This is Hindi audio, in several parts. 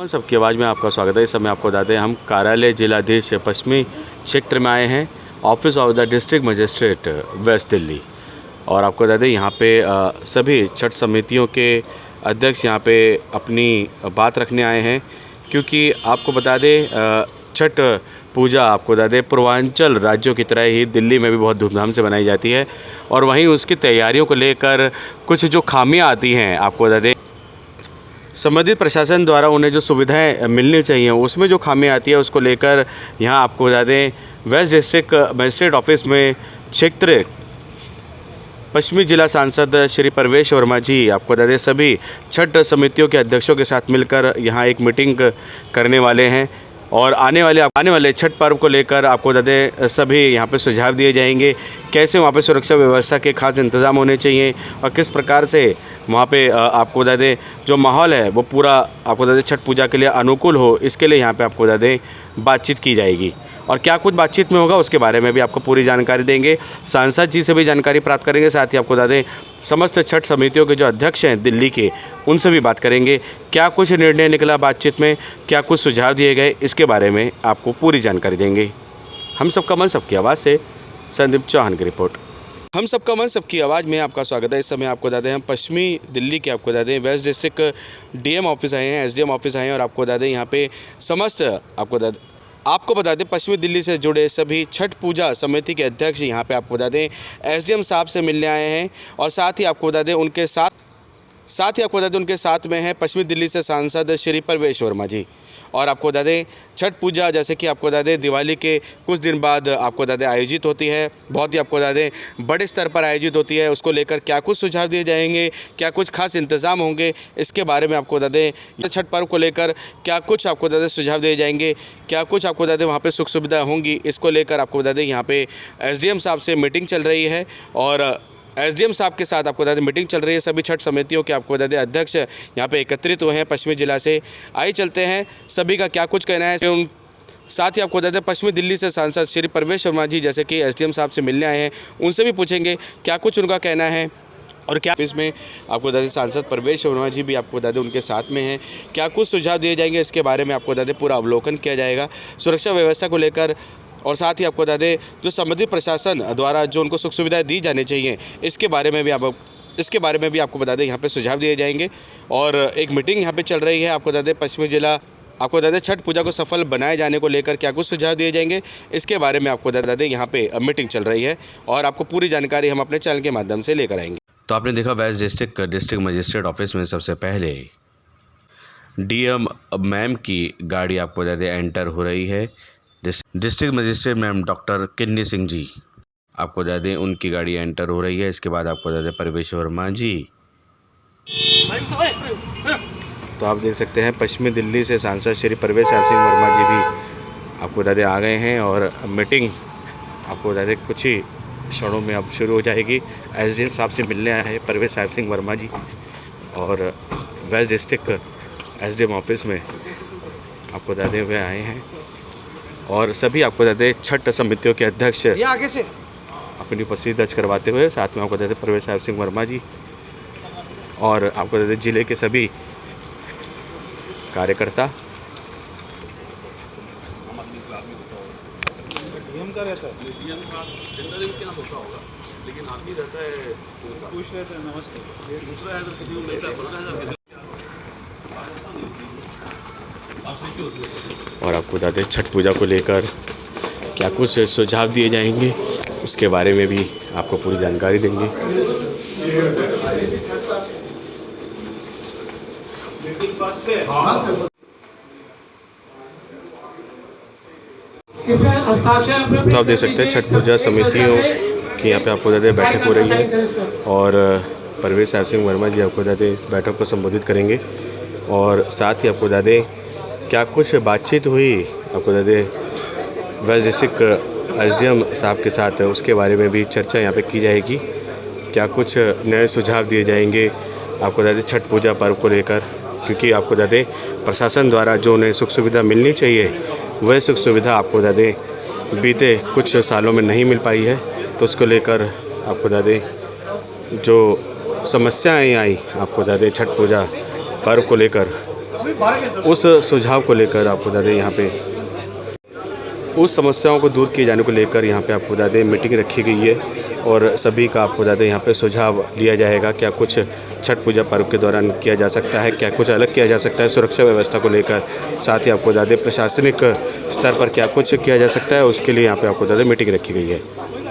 सबकी आवाज़ में आपका स्वागत है। इस समय आपको बताते हैं हम कार्यालय जिलाधीश पश्चिमी क्षेत्र में आए हैं, office of the district magistrate west Delhi. और आपको बता दें यहाँ पे सभी छठ समितियों के अध्यक्ष यहाँ पे अपनी बात रखने आए हैं, क्योंकि आपको बता दें छठ पूजा आपको बता दें पूर्वांचल राज्यों की तरह ही दिल्ली में भी बहुत धूमधाम से बनाई जाती है। और वहीं उसकी तैयारियों को लेकर कुछ जो खामियां आती हैं, आपको बता दें संबंधित प्रशासन द्वारा उन्हें जो सुविधाएं मिलनी चाहिए उसमें जो खामियां आती है, उसको लेकर यहाँ आपको बता दें वेस्ट डिस्ट्रिक्ट मजिस्ट्रेट ऑफिस में क्षेत्र पश्चिमी जिला सांसद श्री परवेश वर्मा जी आपको बता दें सभी छठ समितियों के अध्यक्षों के साथ मिलकर यहाँ एक मीटिंग करने वाले हैं। और आने वाले छठ पर्व को लेकर आपको बता दें सभी यहाँ पे सुझाव दिए जाएंगे, कैसे वहाँ पे सुरक्षा व्यवस्था के खास इंतज़ाम होने चाहिए और किस प्रकार से वहाँ पे आपको बता दें जो माहौल है वो पूरा आपको बता दें छठ पूजा के लिए अनुकूल हो, इसके लिए यहाँ पे आपको बता दें बातचीत की जाएगी। और क्या कुछ बातचीत में होगा उसके बारे में भी आपको पूरी जानकारी देंगे, सांसद जी से भी जानकारी प्राप्त करेंगे। साथ ही आपको बता दें समस्त छठ समितियों के जो अध्यक्ष हैं दिल्ली के, उनसे भी बात करेंगे, क्या कुछ निर्णय निकला बातचीत में, क्या कुछ सुझाव दिए गए, इसके बारे में आपको पूरी जानकारी देंगे। हम सबका मन सबकी आवाज़ से संदीप चौहान की रिपोर्ट। हम सबका मन सबकी आवाज़ में आपका स्वागत है। इस समय आपको बता दें हम पश्चिमी दिल्ली के आपको बता दें वेस्ट डिस्ट्रिक्ट डीएम ऑफिस आए हैं, एसडीएम ऑफिस आए हैं। और आपको बता दें यहाँ पे समस्त आपको बता दें पश्चिमी दिल्ली से जुड़े सभी छठ पूजा समिति के अध्यक्ष यहाँ पे आपको बता दें एसडीएम साहब से मिलने आए हैं। और साथ ही आपको बता दें उनके साथ में है पश्चिमी दिल्ली से सांसद श्री परवेश वर्मा जी। और आपको बता दें छठ पूजा जैसे कि आपको बता दें दिवाली के कुछ दिन बाद आपको बता दें आयोजित होती है, बहुत ही आपको बता दें बड़े स्तर पर आयोजित होती है। उसको लेकर क्या कुछ सुझाव दिए जाएंगे, क्या कुछ खास इंतज़ाम होंगे, इसके बारे में आपको बता दें छठ पर्व को लेकर क्या कुछ आपको बता दें सुझाव दिए जाएंगे, क्या कुछ आपको बता दें वहाँ पर सुख सुविधा होंगी, इसको लेकर आपको बता दें यहाँ पे एसडीएम साहब से मीटिंग चल रही है। और एसडीएम साहब के साथ आपको बता दें मीटिंग चल रही है। सभी छठ समितियों के आपको बता दें अध्यक्ष यहाँ पे एकत्रित हुए हैं पश्चिमी जिला से। आइए चलते हैं सभी का क्या कुछ कहना है। उन साथ ही आपको बता दें पश्चिमी दिल्ली से सांसद श्री परवेश वर्मा जी जैसे कि एसडीएम साहब से मिलने आए हैं, उनसे भी पूछेंगे क्या कुछ उनका कहना है। और क्या ऑफिस में आपको बता दें सांसद परवेश वर्मा जी भी आपको बता दें उनके साथ में हैं, क्या कुछ सुझाव दिए जाएंगे, इसके बारे में आपको बता दें पूरा अवलोकन किया जाएगा सुरक्षा व्यवस्था को लेकर। और साथ ही आपको बता दें जो संबंधित प्रशासन द्वारा जो उनको सुख सुविधाएं दी जानी चाहिए, इसके बारे में भी आपको बता दें यहाँ पे सुझाव दिए जाएंगे। और एक मीटिंग यहाँ पे चल रही है, आपको बता दें पश्चिमी जिला आपको बता दें छठ पूजा को सफल बनाए जाने को लेकर क्या कुछ सुझाव दिए जाएंगे, इसके बारे में आपको बता दें यहाँ पे मीटिंग चल रही है। और आपको पूरी जानकारी हम अपने चैनल के माध्यम से लेकर आएंगे। तो आपने देखा वेस्ट डिस्ट्रिक्ट मजिस्ट्रेट ऑफिस में सबसे पहले डीएम मैम की गाड़ी आपको बता दें एंटर हो रही है। डिस्ट्रिक्ट मजिस्ट्रेट मैम डॉक्टर किन्नी सिंह जी आपको बता दें उनकी गाड़ी एंटर हो रही है। इसके बाद आपको बता दें परवेश वर्मा जी। तो आप देख सकते हैं पश्चिमी दिल्ली से सांसद श्री परवेश सिंह वर्मा जी भी आपको बता दें आ गए हैं। और मीटिंग आपको बता दें कुछ ही क्षणों में अब शुरू हो जाएगी। एसडीएम साहब से मिलने आए हैं परवेश सिंह वर्मा जी और वेस्ट डिस्ट्रिक्ट एसडीएम ऑफिस में आपको बता दें वे आए हैं। और सभी आपको बता दें छठ समितियों के अध्यक्ष आगे से अपनी उपस्थिति दर्ज करवाते हुए साथ में आपको बता दें परवेश सिंह वर्मा जी और आपको बता दें जिले के सभी कार्यकर्ता। और आपको बता दें छठ पूजा को लेकर क्या कुछ सुझाव दिए जाएंगे, उसके बारे में भी आपको पूरी जानकारी देंगे। तो आप देख सकते हैं छठ पूजा समितियों की यहाँ पे आपको बता दें बैठक हो रही है और परवेश सिंह वर्मा जी आपको बता दें इस बैठक को संबोधित करेंगे। और साथ ही आपको बता दें क्या कुछ बातचीत हुई आपको बता दें वेस्ट डिस्ट्रिक्ट एसडीएम साहब के साथ, उसके बारे में भी चर्चा यहाँ पे की जाएगी। क्या कुछ नए सुझाव दिए जाएंगे आपको बता दें छठ पूजा पर्व को लेकर, क्योंकि आपको बता दें प्रशासन द्वारा जो उन्हें सुख सुविधा मिलनी चाहिए वह सुख सुविधा आपको बता दें बीते कुछ सालों में नहीं मिल पाई है। तो उसको लेकर आपको बता दें जो समस्याएं आई आपको बता दें छठ पूजा पर्व को लेकर, उस सुझाव को लेकर आपको बता दें यहाँ पे उस समस्याओं को दूर किए जाने को लेकर यहाँ पे आपको बता दें मीटिंग रखी गई है और सभी का आपको बता दें यहाँ पे सुझाव लिया जाएगा। क्या कुछ छठ पूजा पर्व के दौरान किया जा सकता है, क्या कुछ अलग किया जा सकता है सुरक्षा व्यवस्था को लेकर, साथ ही आपको बता दें प्रशासनिक स्तर पर क्या कुछ किया जा सकता है, उसके लिए यहाँ पे आपको बता दें मीटिंग रखी गई है।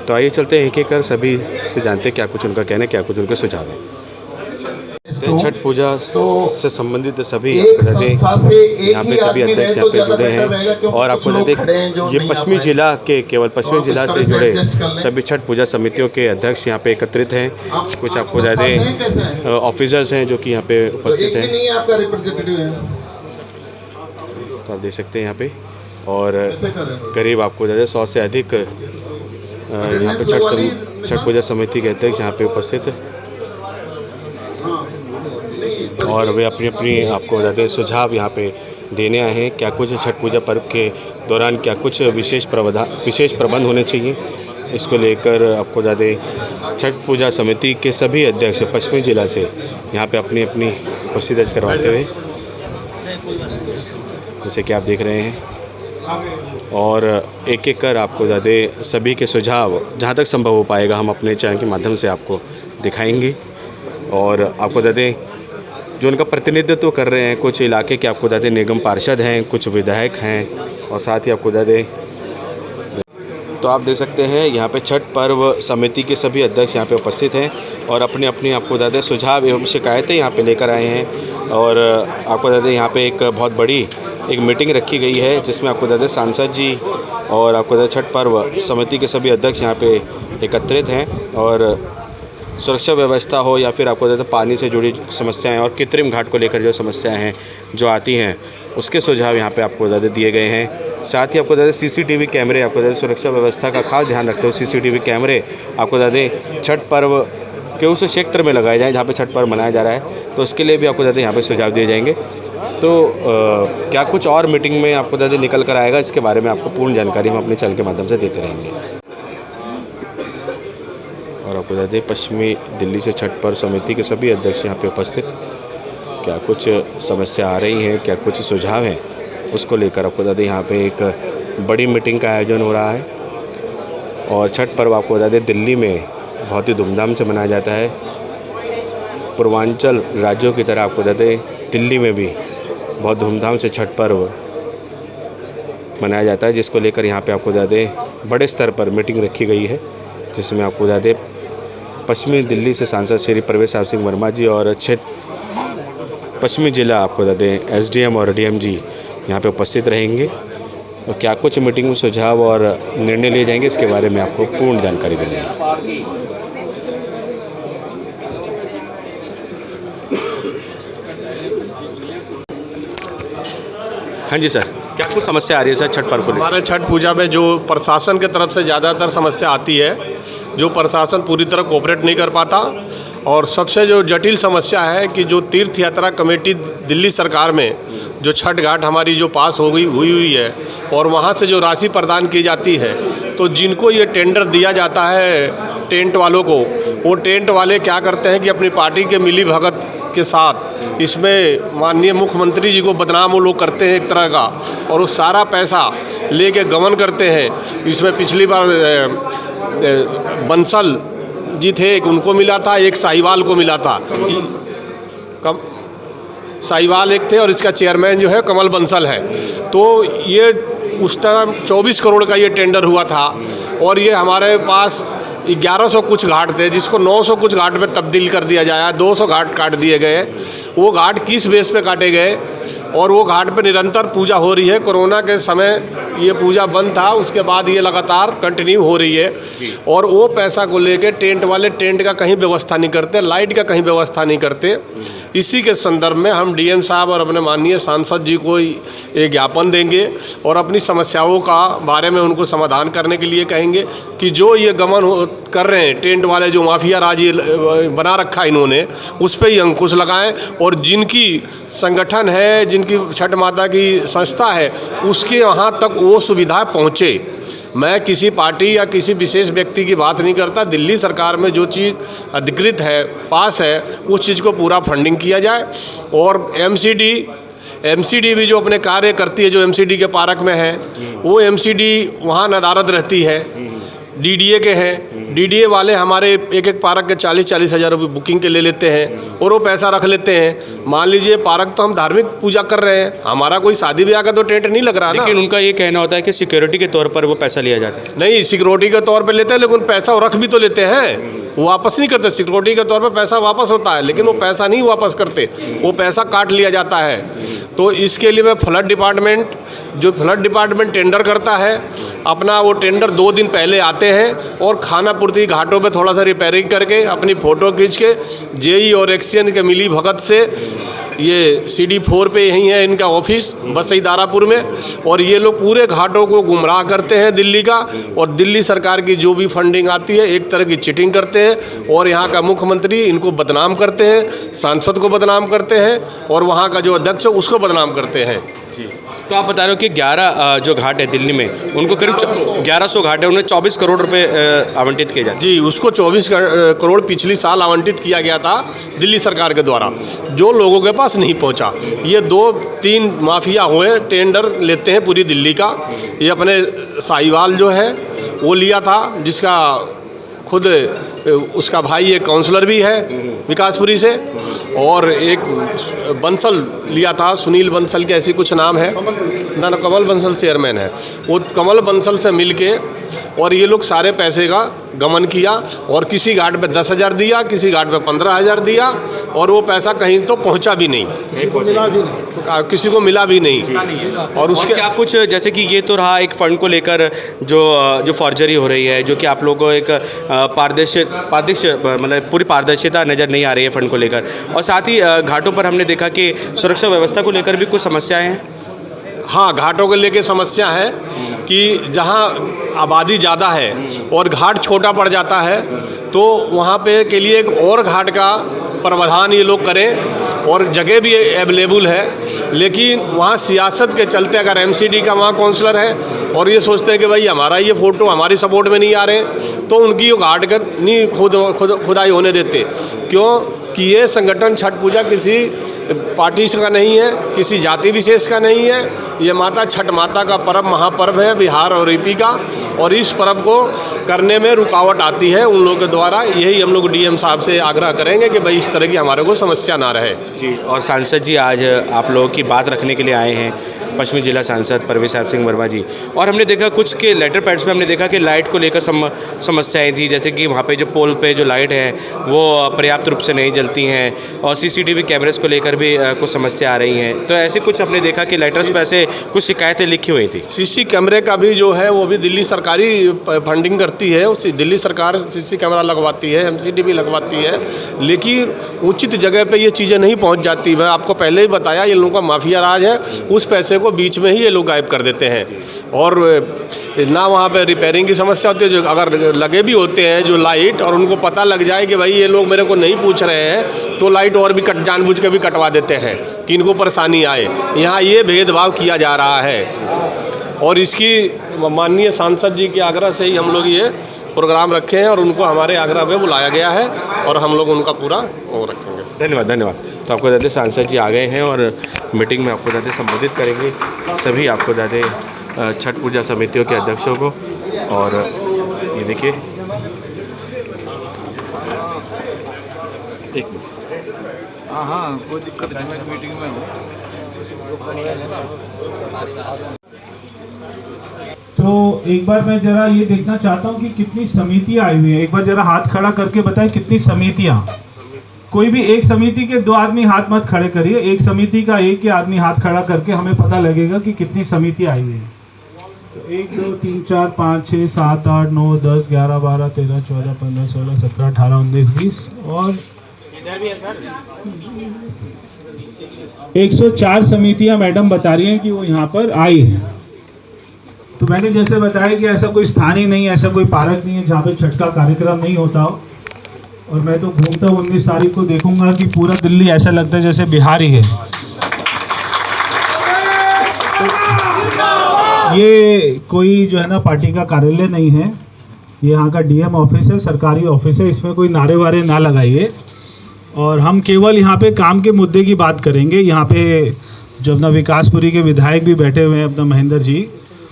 तो आइए चलते हैं एक एक कर सभी से जानते हैं क्या कुछ उनका कहना है, क्या कुछ उनके सुझाव हैं। छठ पूजा से संबंधित सभी यहाँ पे सभी अध्यक्ष यहाँ पे जुड़े हैं और आपको बता दें ये पश्चिमी जिला के केवल पश्चिमी जिला से जुड़े सभी छठ पूजा समितियों के अध्यक्ष यहाँ पे एकत्रित हैं। कुछ आपको बता दें ऑफिसर्स हैं जो कि यहाँ पे उपस्थित हैं, तो आप देख सकते हैं यहाँ पे। और करीब आपको बता दें 100 से अधिक यहाँ पे छठ पूजा समिति के अध्यक्ष यहाँ पे उपस्थित है और वे अपनी अपनी आपको बताते हैं सुझाव यहाँ पे देने आए हैं। क्या कुछ छठ पूजा पर्व के दौरान क्या कुछ विशेष प्रबंध होने चाहिए, इसको लेकर आपको बता दें छठ पूजा समिति के सभी अध्यक्ष पश्चिमी जिला से यहाँ पे अपनी अपनी उपस्थिति दर्ज करवाते हुए जैसे कि आप देख रहे हैं। और एक एक कर आपको बता दें सभी के सुझाव जहाँ तक संभव हो पाएगा हम अपने चैनल के माध्यम से आपको दिखाएंगे। और आपको बता दें जो उनका प्रतिनिधित्व कर रहे हैं कुछ इलाके के आपको बता दें निगम पार्षद हैं, कुछ विधायक हैं और साथ ही आपको बता दें तो आप देख सकते हैं यहाँ पे छठ पर्व समिति के सभी अध्यक्ष यहाँ पे उपस्थित हैं और अपने अपने आपको बता दें सुझाव एवं शिकायतें यहाँ पे लेकर आए हैं। और आपको बता दें यहाँ पे एक बहुत बड़ी एक मीटिंग रखी गई है जिसमें आपको बता दें सांसद जी और आपको बता दें छठ पर्व समिति के सभी अध्यक्ष यहाँ पे एकत्रित हैं और सुरक्षा व्यवस्था हो या फिर आपको बता दें पानी से जुड़ी समस्याएं और कृत्रिम घाट को लेकर जो समस्याएं हैं जो आती हैं उसके सुझाव यहाँ पे आपको बता दें दिए गए हैं। साथ ही आपको बता दें सीसीटीवी कैमरे आपको बता दें सुरक्षा व्यवस्था का खास ध्यान रखते हुए सीसीटीवी कैमरे आपको बता दें छठ पर्व के उस क्षेत्र में लगाए जाएँ जहाँ पे छठ पर्व मनाया जा रहा है, तो उसके लिए भी आपको बता दें यहाँ पे सुझाव दिए जाएंगे। तो क्या कुछ और मीटिंग में आपको बता दें निकल कर आएगा, इसके बारे में आपको पूर्ण जानकारी हम अपने चैनल के माध्यम से देते रहेंगे। और आपको बता दें पश्चिमी दिल्ली से छठ पर्व समिति के सभी अध्यक्ष यहाँ पे उपस्थित, क्या कुछ समस्या आ रही हैं, क्या कुछ सुझाव हैं, उसको लेकर आपको बता दें यहाँ पे एक बड़ी मीटिंग का आयोजन हो रहा है। और छठ पर्व आपको बता दें दिल्ली में बहुत ही धूमधाम से मनाया जाता है। पूर्वांचल राज्यों की तरह आपको बता दें दिल्ली में भी बहुत धूमधाम से छठ पर्व मनाया जाता है, जिसको लेकर यहाँ पे आपको बता दें बड़े स्तर पर मीटिंग रखी गई है, जिसमें आपको बता दें पश्चिमी दिल्ली से सांसद श्री प्रवेश सिंह वर्मा जी और पश्चिमी जिला आपको बता दें एसडीएम और डीएम जी यहाँ पे उपस्थित रहेंगे। और क्या कुछ मीटिंग में सुझाव और निर्णय लिए जाएंगे, इसके बारे में आपको पूर्ण जानकारी देंगे। हाँ जी सर, क्या कुछ समस्या आ रही है सर छठ पर्व को लेकर? हमारे छठ पूजा में जो प्रशासन की तरफ से ज़्यादातर समस्या आती है, जो प्रशासन पूरी तरह कोऑपरेट नहीं कर पाता। और सबसे जो जटिल समस्या है कि जो तीर्थ यात्रा कमेटी दिल्ली सरकार में जो छठ घाट हमारी जो पास हुई है और वहाँ से जो राशि प्रदान की जाती है, तो जिनको ये टेंडर दिया जाता है टेंट वालों को, वो टेंट वाले क्या करते हैं कि अपनी पार्टी के मिली भगत के साथ इसमें माननीय मुख्यमंत्री जी को बदनाम वो लोग करते हैं एक तरह का, और वो सारा पैसा लेके गमन करते हैं। इसमें पिछली बार बंसल जी थे, एक उनको मिला था, एक साहिवाल को मिला था। साहिवाल एक थे और इसका चेयरमैन जो है कमल बंसल है। तो ये उस टाइम 24 करोड़ का ये टेंडर हुआ था और ये हमारे पास 1100 कुछ घाट थे, जिसको 900 कुछ घाट में तब्दील कर दिया जाए, 200 घाट काट दिए गए। वो घाट किस बेस पे काटे गए? और वो घाट पे निरंतर पूजा हो रही है। कोरोना के समय ये पूजा बंद था, उसके बाद ये लगातार कंटिन्यू हो रही है। और वो पैसा को लेके टेंट वाले टेंट का कहीं व्यवस्था नहीं करते, लाइट का कहीं व्यवस्था नहीं करते। इसी के संदर्भ में हम डीएम साहब और अपने माननीय सांसद जी को एक ज्ञापन देंगे और अपनी समस्याओं का बारे में उनको समाधान करने के लिए कहेंगे कि जो ये गमन कर रहे हैं टेंट वाले, जो माफिया राज बना रखा इन्होंने, उस पर ही अंकुश लगाएं और जिनकी संगठन है, जिनकी छठ माता की संस्था है, उसके वहाँ तक वो सुविधा पहुँचे। मैं किसी पार्टी या किसी विशेष व्यक्ति की बात नहीं करता। दिल्ली सरकार में जो चीज़ अधिकृत है, पास है, उस चीज़ को पूरा फंडिंग किया जाए। और एमसीडी एमसीडी भी जो अपने कार्य करती है, जो एमसीडी के पार्क में है, वो एमसीडी वहाँ नदारद रहती है। डीडीए के हैं, डीडीए वाले हमारे एक एक पार्क के 40-40 हज़ार रुपये बुकिंग के ले लेते हैं और वो पैसा रख लेते हैं। मान लीजिए पार्क तो हम धार्मिक पूजा कर रहे हैं, हमारा कोई शादी ब्याह का तो टेंट नहीं लग रहा ना। लेकिन उनका ये कहना होता है कि सिक्योरिटी के तौर पर वो पैसा लिया जाता है। नहीं, सिक्योरिटी के तौर पे लेते हैं, लेकिन पैसा वो रख भी तो लेते हैं, वो वापस नहीं करते। सिक्योरिटी के तौर पे पैसा वापस होता है, लेकिन वो पैसा नहीं वापस करते, वो पैसा काट लिया जाता है। तो इसके लिए मैं फ्लड डिपार्टमेंट, जो फ्लड डिपार्टमेंट टेंडर करता है, अपना वो टेंडर 2 दिन पहले आते हैं और खाना पूर्ति घाटों पे थोड़ा सा रिपेयरिंग करके अपनी फ़ोटो खींच के जेई और एक्सियन के मिली भगत से, ये CD4 पे यहीं है इनका ऑफिस बसई दारापुर में, और ये लोग पूरे घाटों को गुमराह करते हैं दिल्ली का, और दिल्ली सरकार की जो भी फंडिंग आती है एक तरह की चीटिंग करते हैं, और यहाँ का मुख्यमंत्री इनको बदनाम करते हैं, सांसद को बदनाम करते हैं, और वहाँ का जो अध्यक्ष है उसको बदनाम करते हैं। तो आप बता रहे हो कि 11 जो घाट है दिल्ली में, उनको करीब 1100 घाट है, उन्हें 24 करोड़ रुपए आवंटित किए जाते। जी, उसको 24 करोड़ पिछली साल आवंटित किया गया था दिल्ली सरकार के द्वारा, जो लोगों के पास नहीं पहुंचा। ये 2-3 माफिया हुए, टेंडर लेते हैं पूरी दिल्ली का। ये अपने साहिवाल जो है वो लिया था, जिसका खुद उसका भाई एक काउंसलर भी है विकासपुरी से, और एक बंसल लिया था, सुनील बंसल के ऐसी कुछ नाम है ना, कमल बंसल चेयरमैन है। वो कमल बंसल से मिलके और ये लोग सारे पैसे का गमन किया, और किसी घाट पे 10,000 दिया, किसी घाट पे 15,000 दिया, और वो पैसा कहीं तो पहुंचा भी नहीं, किसी को मिला भी नहीं। और उसके क्या कुछ, जैसे कि ये तो रहा एक फ़ंड को लेकर जो फॉर्जरी हो रही है, जो कि आप लोगों को एक पारदर्शी मतलब पूरी पारदर्शिता नज़र नहीं आ रही है फ़ंड को लेकर, और साथ ही घाटों पर हमने देखा कि सुरक्षा व्यवस्था को लेकर भी कुछ समस्याएँ हैं। हाँ, घाटों को लेके समस्या है कि जहाँ आबादी ज़्यादा है और घाट छोटा पड़ जाता है, तो वहाँ पे के लिए एक और घाट का प्रावधान ये लोग करें, और जगह भी अवेलेबल है, लेकिन वहाँ सियासत के चलते अगर एमसीडी का वहाँ काउंसलर है और ये सोचते हैं कि भाई हमारा ये फ़ोटो हमारी सपोर्ट में नहीं आ रहे, तो उनकी घाट का नहीं खुदाई होने देते। क्यों कि ये संगठन छठ पूजा किसी पार्टी का नहीं है, किसी जाति विशेष का नहीं है, ये माता छठ माता का पर्व महापर्व है बिहार और यूपी का, और इस पर्व को करने में रुकावट आती है उन लोगों के द्वारा। यही हम लोग डीएम साहब से आग्रह करेंगे कि भाई इस तरह की हमारे को समस्या ना रहे। जी, और सांसद जी आज आप लोगों की बात रखने के लिए आए हैं, पश्चिमी जिला सांसद परवेज साहब सिंह वर्मा जी, और हमने देखा कुछ के लेटर पैड्स में हमने देखा कि लाइट को लेकर समस्याएं थी, जैसे कि वहाँ पे जो पोल पे जो लाइट है वो पर्याप्त रूप से नहीं जलती हैं, और सीसीटीवी कैमरेज को लेकर भी कुछ समस्या आ रही हैं। तो ऐसे कुछ हमने देखा कि लेटर्स पे ऐसे कुछ शिकायतें लिखी हुई थी। सीसी कैमरे का भी जो है वो भी दिल्ली सरकारी फंडिंग करती है, उसी दिल्ली सरकार सीसी कैमरा लगवाती है, एमसीडी भी लगवाती है, लेकिन उचित जगह पे ये चीज़ें नहीं पहुंच जाती। मैं आपको पहले ही बताया, ये लोगों का माफिया राज है, उस पैसे को बीच में ही ये लोग गायब कर देते हैं, और ना वहाँ पे रिपेयरिंग की समस्या होती है। जो अगर लगे भी होते हैं जो लाइट, और उनको पता लग जाए कि भाई ये लोग मेरे को नहीं पूछ रहे हैं, तो लाइट और भी जानबूझ के भी कटवा देते हैं कि इनको परेशानी आए। यहाँ ये भेदभाव किया जा रहा है, और इसकी माननीय सांसद जी के आग्रह से ही हम लोग ये प्रोग्राम रखे हैं, और उनको हमारे आग्रह पे बुलाया गया है, और हम लोग उनका पूरा वो रखेंगे। धन्यवाद, धन्यवाद। तो आपको दादे सांसद जी आ गए हैं और मीटिंग में आपको दादे संबोधित करेंगे सभी आपको दादे छठ पूजा समितियों के अध्यक्षों को। और ये देखिए, एक मिनट, हाँ कोई दिक्कत नहीं, मैं मीटिंग में हूँ। तो एक बार मैं जरा ये देखना चाहता हूँ कि कितनी समितियाँ आई हुई हैं। एक बार जरा हाथ खड़ा करके बताएं कितनी समितियाँ। कोई भी एक समिति के 2 आदमी हाथ मत खड़े करिए, एक समिति का एक ही आदमी हाथ खड़ा करके हमें पता लगेगा कि कितनी समितियाँ आई हुई हैं। तो 1 2 3 4 5 6 7 8 9 10 11 12 13 14 15 16 17 18 19 20 और इधर भी है सर 104 समितियाँ मैडम बता रही हैं कि वो यहाँ पर आई है। तो मैंने जैसे बताया कि ऐसा कोई स्थान ही नहीं है, ऐसा कोई पार्क नहीं है जहाँ पे छठ का कार्यक्रम नहीं होता हो। और मैं तो घूमता हूँ 19 तारीख को देखूंगा कि पूरा दिल्ली ऐसा लगता है जैसे बिहार ही है। तो ये कोई जो है ना पार्टी का कार्यालय नहीं है, ये यहाँ का डीएम ऑफिस है, सरकारी ऑफिस है। इसमें कोई नारे वारे ना लगाइए, और हम केवल यहाँ पे काम के मुद्दे की बात करेंगे। यहाँ पे जो अपना विकासपुरी के विधायक भी बैठे हुए हैं, अपना महेंद्र जी,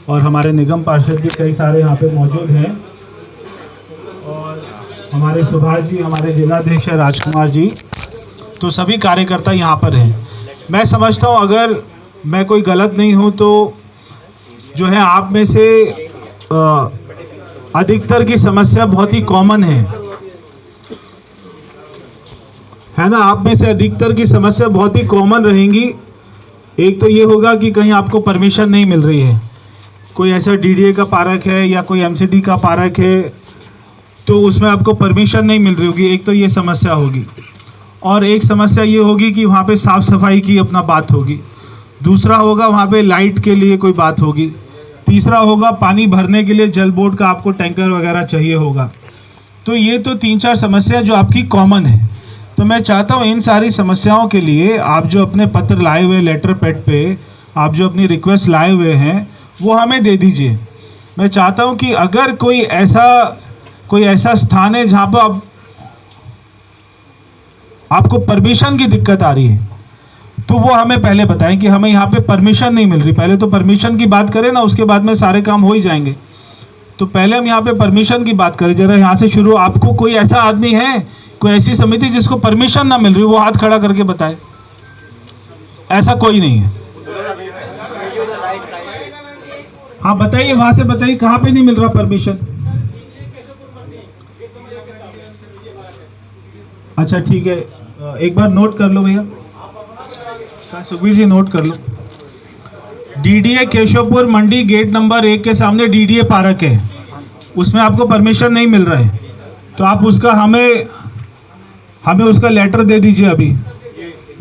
और हमारे निगम पार्षद भी कई सारे यहाँ पे मौजूद हैं, और हमारे सुभाष जी, हमारे जिलाध्यक्ष राजकुमार जी, तो सभी कार्यकर्ता यहाँ पर हैं। मैं समझता हूँ अगर मैं कोई गलत नहीं हूँ तो जो है आप में से अधिकतर की समस्या बहुत ही कॉमन है ना? आप में से अधिकतर की समस्या बहुत ही कॉमन रहेंगी। एक तो ये होगा कि कहीं आपको परमिशन नहीं मिल रही है, कोई ऐसा डीडीए का पार्क है या कोई एमसीडी का पार्क है तो उसमें आपको परमिशन नहीं मिल रही होगी, एक तो ये समस्या होगी। और एक समस्या ये होगी कि वहाँ पे साफ़ सफाई की अपना बात होगी, दूसरा होगा वहाँ पे लाइट के लिए कोई बात होगी, तीसरा होगा पानी भरने के लिए जल बोर्ड का आपको टैंकर वगैरह चाहिए होगा। तो ये तो 3-4 समस्या जो आपकी कॉमन है। तो मैं चाहता हूँ इन सारी समस्याओं के लिए आप जो अपने पत्र लाए हुए, लेटर पैड पे आप जो अपनी रिक्वेस्ट लाए हुए हैं वो हमें दे दीजिए। मैं चाहता हूँ कि अगर कोई ऐसा स्थान है जहाँ पर आपको परमिशन की दिक्कत आ रही है तो वो हमें पहले बताएं कि हमें यहाँ पे परमिशन नहीं मिल रही। पहले तो परमिशन की बात करें ना, उसके बाद में सारे काम हो ही जाएंगे। तो पहले हम यहाँ पे परमिशन की बात करें, जरा यहाँ से शुरू। आपको कोई ऐसा आदमी है, कोई ऐसी समिति जिसको परमिशन ना मिल रही, वो हाथ खड़ा करके बताए। ऐसा कोई नहीं है? हाँ बताइए, वहां से बताइए कहाँ पे नहीं मिल रहा परमिशन। अच्छा ठीक है, एक बार नोट कर लो भैया, सुखबीर जी नोट कर लो। डीडीए केशवपुर मंडी गेट नंबर 1 के सामने डीडीए पार्क है, उसमें आपको परमिशन नहीं मिल रहा है तो आप उसका हमें उसका लेटर दे दीजिए। अभी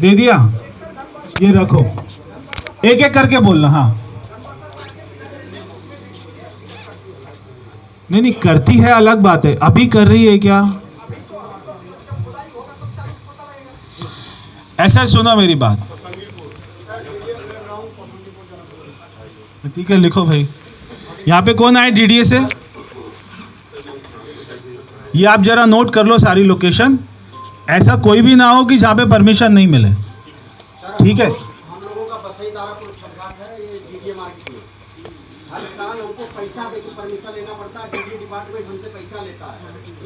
दे दिया, ये रखो, एक एक करके बोलना। हाँ नहीं करती है अलग बात है, अभी कर रही है क्या? ऐसा सुनो मेरी बात, ठीक है लिखो भाई। यहाँ पे कौन आए डीडीए से? ये आप जरा नोट कर लो सारी लोकेशन। ऐसा कोई भी ना हो कि जहाँ पे परमिशन नहीं मिले, ठीक है? हम लोगों का बसई दारापुर छठघाट है, ये डीडीए मार्केट में हर साल हमको पैसा देके परमिशन लेना पड़ता है। डीडीए डिपार्टमेंट हमसे पैसा लेता है।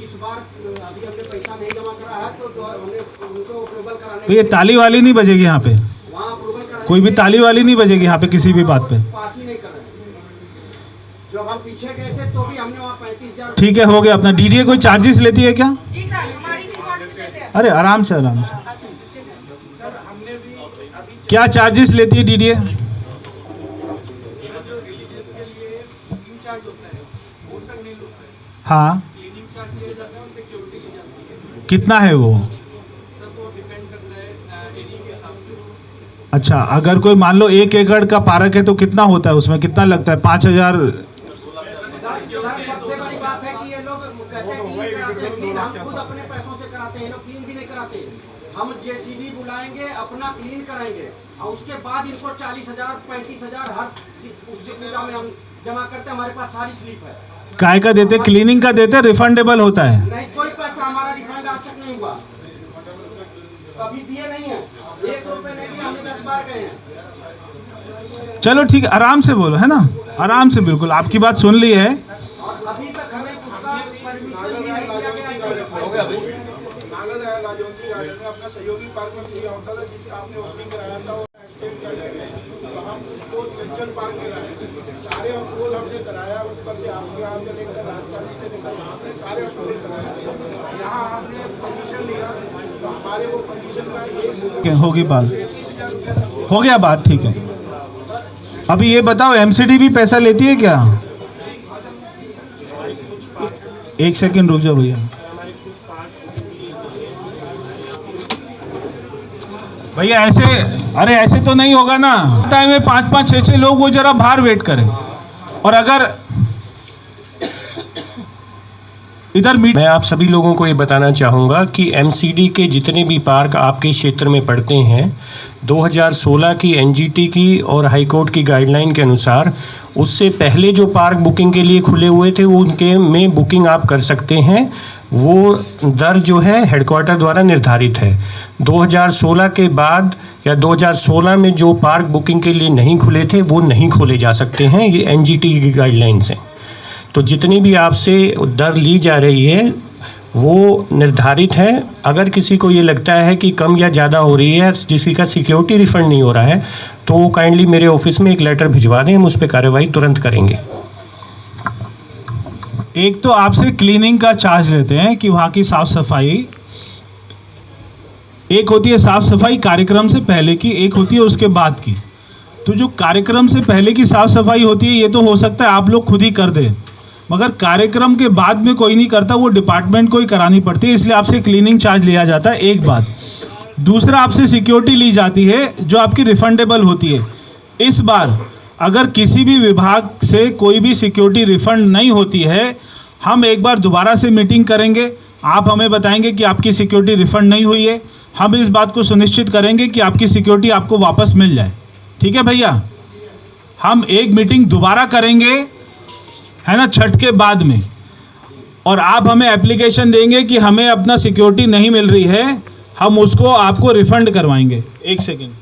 इस बार अभी हमने पैसा नहीं जमा करा है तो हमने उनको अप्रूवल कराने। तो ये ताली वाली नहीं बजेगी यहाँ पे, वहाँ अप्रूवल कराने कोई भी ताली वाली नहीं बजेगी यहाँ पे किसी भी बात पे। पास ही नहीं कर रहे। जब हम पीछे गए थे तो भी हमने वहाँ 35,000। ठीक है, हो गया अपना। डीडीए कोई चार्जेस लेती है क्या? जी सर, हमारी भी चार्जेस लेते हैं। अरे आराम से आराम से। क्या चार्जेस लेती है डीडीए? हाँ, कितना है वो? अच्छा, अगर कोई मान लो 1 एकड़ का पार्क है तो कितना होता है, उसमें कितना लगता है? 5,000। सबसे बड़ी बात है कि ये लोग कहते हैं क्लीन कराते हैं, क्लीन हम खुद अपने पैसों से कराते हैं, ये लोग क्लीन भी नहीं कराते। हम जेसीबी बुलाएंगे, अपना क्लीन कराएंगे और उसके बाद इनको 40,000 35,000 हर उसके पूजा में हम जमा करते हैं। हमारे पास सारी स्लिप है। काय का देते? क्लीनिंग का देते? रिफंडेबल होता है? नहीं, कोई पैसा हमारा रिफंड आज तक नहीं हुआ, कभी दिए नहीं है। 1 रुपए नहीं दिए, हमने 10 बार गए हैं। चलो ठीक है, आराम से बोलो, है ना, आराम से। बिल्कुल आपकी बात सुन ली है। और अभी तक हमें उसका परमिशन भी नहीं दिया गया। अपना सहयोगी पार्क में दिया होता था जिसे आपने ओपनिंग कराया था, तो हम उसको जंगल पार्क में लाए। सारे अप्रूवल हमने कराया, उस पर से आपके यहाँ से लेकर राजस्थानी से लेकर हमने सारे अप्रूवल कराया। यहाँ हमने परमिशन लिया तो हमारे वो परमिशन का होगी बात, हो गया बात, ठीक है। अभी ये बताओ, एमसीडी भी पैसा लेती है क्या? एक सेकंड रुक जाओ भैया। भैया ऐसे, अरे ऐसे तो नहीं होगा ना। टाइम में 5-5 6-6 लोग वो जरा बाहर वेट करें। और अगर इधर मैं आप सभी लोगों को ये बताना चाहूँगा कि एमसीडी के जितने भी पार्क आपके क्षेत्र में पड़ते हैं, 2016 की एनजीटी की और हाईकोर्ट की गाइडलाइन के अनुसार उससे पहले जो पार्क बुकिंग के लिए खुले हुए थे उनके में बुकिंग आप कर सकते हैं। वो दर जो है हेडक्वार्टर द्वारा निर्धारित है। 2016 के बाद या 2016 में जो पार्क बुकिंग के लिए नहीं खुले थे वो नहीं खोले जा सकते हैं, ये एनजीटी की गाइडलाइंस हैं। तो जितनी भी आपसे दर ली जा रही है वो निर्धारित है। अगर किसी को ये लगता है कि कम या ज़्यादा हो रही है, किसी का सिक्योरिटी रिफंड नहीं हो रहा है, तो वो काइंडली मेरे ऑफिस में एक लेटर भिजवा दें, हम उस पर कार्रवाई तुरंत करेंगे। एक तो आपसे क्लीनिंग का चार्ज लेते हैं कि वहाँ की साफ सफाई, एक होती है साफ सफाई कार्यक्रम से पहले की, एक होती है उसके बाद की। तो जो कार्यक्रम से पहले की साफ सफाई होती है ये तो हो सकता है आप लोग खुद ही कर दें, मगर कार्यक्रम के बाद में कोई नहीं करता, वो डिपार्टमेंट को ही करानी पड़ती है, इसलिए आपसे क्लीनिंग चार्ज लिया जाता है। एक बात। दूसरा, आपसे सिक्योरिटी ली जाती है जो आपकी रिफंडेबल होती है। इस बार अगर किसी भी विभाग से कोई भी सिक्योरिटी रिफंड नहीं होती है, हम एक बार दोबारा से मीटिंग करेंगे, आप हमें बताएंगे कि आपकी सिक्योरिटी रिफंड नहीं हुई है, हम इस बात को सुनिश्चित करेंगे कि आपकी सिक्योरिटी आपको वापस मिल जाए। ठीक है भैया, हम एक मीटिंग दोबारा करेंगे, है ना, छठ के बाद में, और आप हमें एप्लीकेशन देंगे कि हमें अपना सिक्योरिटी नहीं मिल रही है, हम उसको आपको रिफंड करवाएंगे। एक सेकेंड।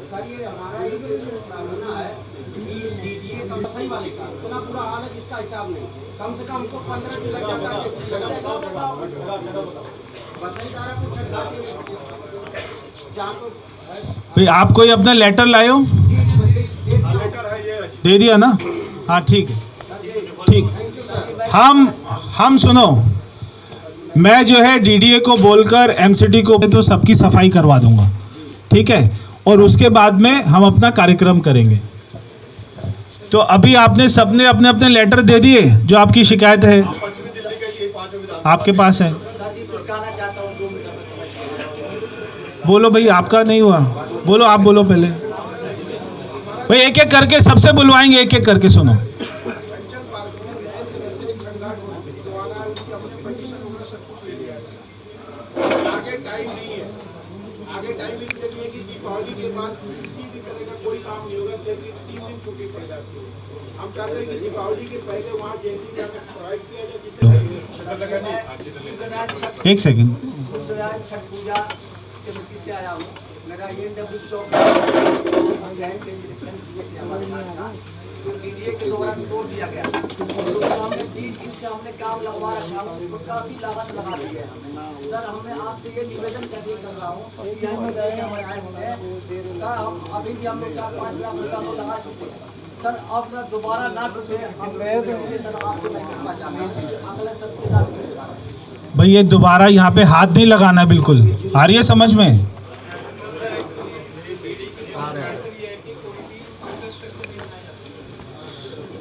सर ये हमारा एक मानना है कि डीडीए का सही वाले का इतना पूरा हाल है जिसका हिसाब नहीं, कम से कम हमको 15 दिन लग जाता है। बसईदारा को छटका के जहाँ को भाई आप कोई अपना लेटर लाए हो? दे दिया ना? हाँ ठीक है, ठीक। हम सुनो, मैं जो है डीडीए को बोलकर एमसीडी को तो सबकी सफाई करवा दूंगा, ठीक है, और उसके बाद में हम अपना कार्यक्रम करेंगे। तो अभी आपने सबने अपने अपने लेटर दे दिए जो आपकी शिकायत है आपके पास है। बोलो भाई, आपका नहीं हुआ, बोलो, आप बोलो पहले भाई, एक एक करके सबसे बुलवाएंगे, एक एक करके सुनो। आगे टाइम नहीं है, आगे टाइम इसलिए कि दीपावली के बाद किसी भी तरह का कोई काम नहीं होगा, 3 दिन छुट्टी पड़ जाती है। हम चाहते हैं कि दीपावली के पहले वहाँ जैसी प्रोवाइड किया जाए जिससे एक सेकंड। छठ पूजा से आया हूँ, मेरा ये डब्ल्यू चौक डीडीए के दौरान तोड़ दिया गया, हमने 20 दिन से हमने काम लगवा रखा हूँ, तो काफी लागत लगा दी है। सर हमने आपसे ये निवेदन करके कर रहा हूँ, सर हम अभी भी हम लोग 4-5 लाख रुपया तो लगा चुके हैं सर, अब ना दोबारा ना टूटे, हम सर आपसे मैं कहना चाहता हूँ अगले सबसे भाई ये दोबारा यहाँ पे हाथ नहीं लगाना है, बिल्कुल आ रही है समझ में?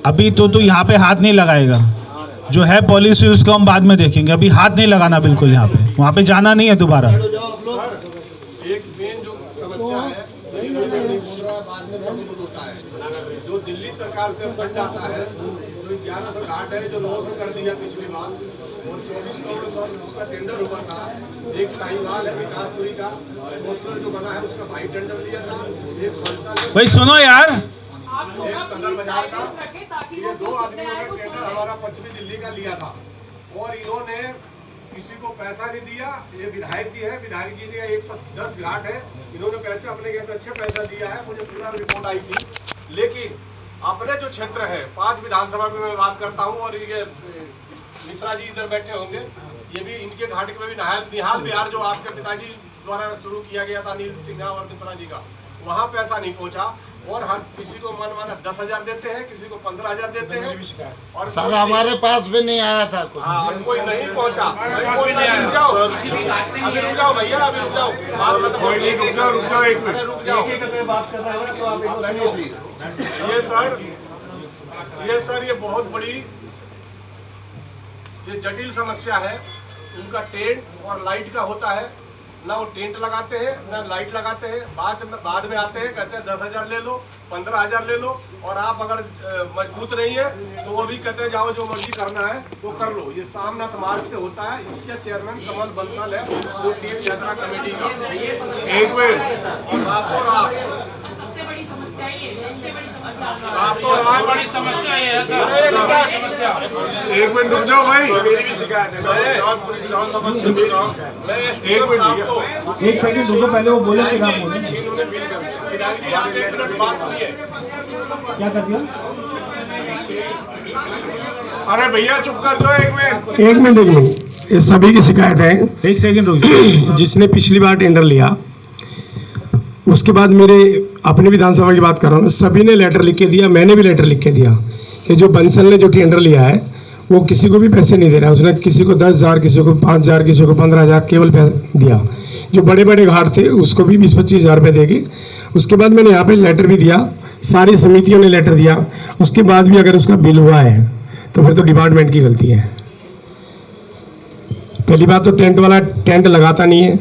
अभी तो यहाँ पे हाथ नहीं लगाएगा, जो है पॉलिसी उसको हम बाद में देखेंगे, अभी हाथ नहीं लगाना बिल्कुल, यहाँ पे वहाँ पे जाना नहीं है दोबारा। एक मेन जो समस्या है बाद में होता है, जो दिल्ली सरकार से फंड जाता है, जो 1100 घाट है जो 900 कर दिया पिछली बार, और 24 करोड़ उसका टेंडर हुआ था। एक साहिवाल है विकासपुरी का कोचर जो बना है उसका भाई टेंडर लिया था, एक फलसा भाई सुनो यार, एक सदर बाजार का, ये 2 आदमियों का टेंडर हमारा पश्चिमी दिल्ली का लिया था, और इन्होंने किसी को पैसा नहीं दिया। ये विधायक जी है, विधायक जी ने 110 घाट है, इन्होंने पैसे अपने के अच्छे पैसा दिया है, मुझे पूरा रिपोर्ट आई थी। लेकिन अपने जो क्षेत्र है 5 विधानसभा में मैं बात करता हूँ, और ये मिश्रा जी इधर बैठे होंगे, ये भी इनके घाट में भी निहाल बिहार जो आपके पिताजी द्वारा शुरू किया गया था नील सिन्हा और मिश्रा जी का, वहाँ पैसा नहीं पहुँचा, और हम किसी को मनमाना 10,000 देते हैं, किसी को 15,000 देते हैं, और सर हमारे पास भी नहीं आया था कुछ। हाँ, कोई नहीं पहुँचा। रुक जाओ भैया, अभी रुक जाओ, रुक जाओ एक मिनट, रुक जाओ, बात कर रहे हैं तो आप प्लीज। ये सर ये बहुत बड़ी ये जटिल समस्या है। उनका टेंट और लाइट का होता है, ना वो टेंट लगाते हैं ना लाइट लगाते हैं, बाद में आते हैं कहते हैं 10,000 ले लो, 15,000 ले लो, और आप अगर मजबूत नहीं है तो वो भी कहते हैं जाओ जो मर्जी करना है वो कर लो। ये सामनाथ मार्ग से होता है, इसके चेयरमैन कमल बंसल है, जो तीर्थ यात्रा कमेटी का। एक मिनट, सबसे बड़ी समस्या एक मिनट रुक जाओ भाई, मेरी भी शिकायत है। विधानसभा क्षेत्र का एक मिनट, एक सेकंड रुको, पहले वो बोले कि काम बोले क्या कर दिया। अरे भैया चुप कर दो, एक मिनट। एक मिनट, ये सभी की शिकायत है। एक सेकंड रुक जाओ। जिसने पिछली बार टेंडर लिया, उसके बाद मेरे अपनी विधानसभा की बात कर रहा हूँ, सभी ने लेटर लिख के दिया, मैंने भी लेटर लिख के दिया कि जो बंसल ने जो टेंडर लिया है वो किसी को भी पैसे नहीं दे रहा है। उसने किसी को 10,000, किसी को 5,000, किसी को 15,000 केवल पैसे दिया। जो बड़े बड़े घाट थे उसको भी 20-25 हज़ार रुपये देगी। उसके बाद मैंने यहाँ पे लेटर भी दिया, सारी समितियों ने लेटर दिया, उसके बाद भी अगर उसका बिल हुआ है तो फिर तो डिपार्टमेंट की गलती है। पहली बात तो टेंट वाला टेंट लगाता नहीं है,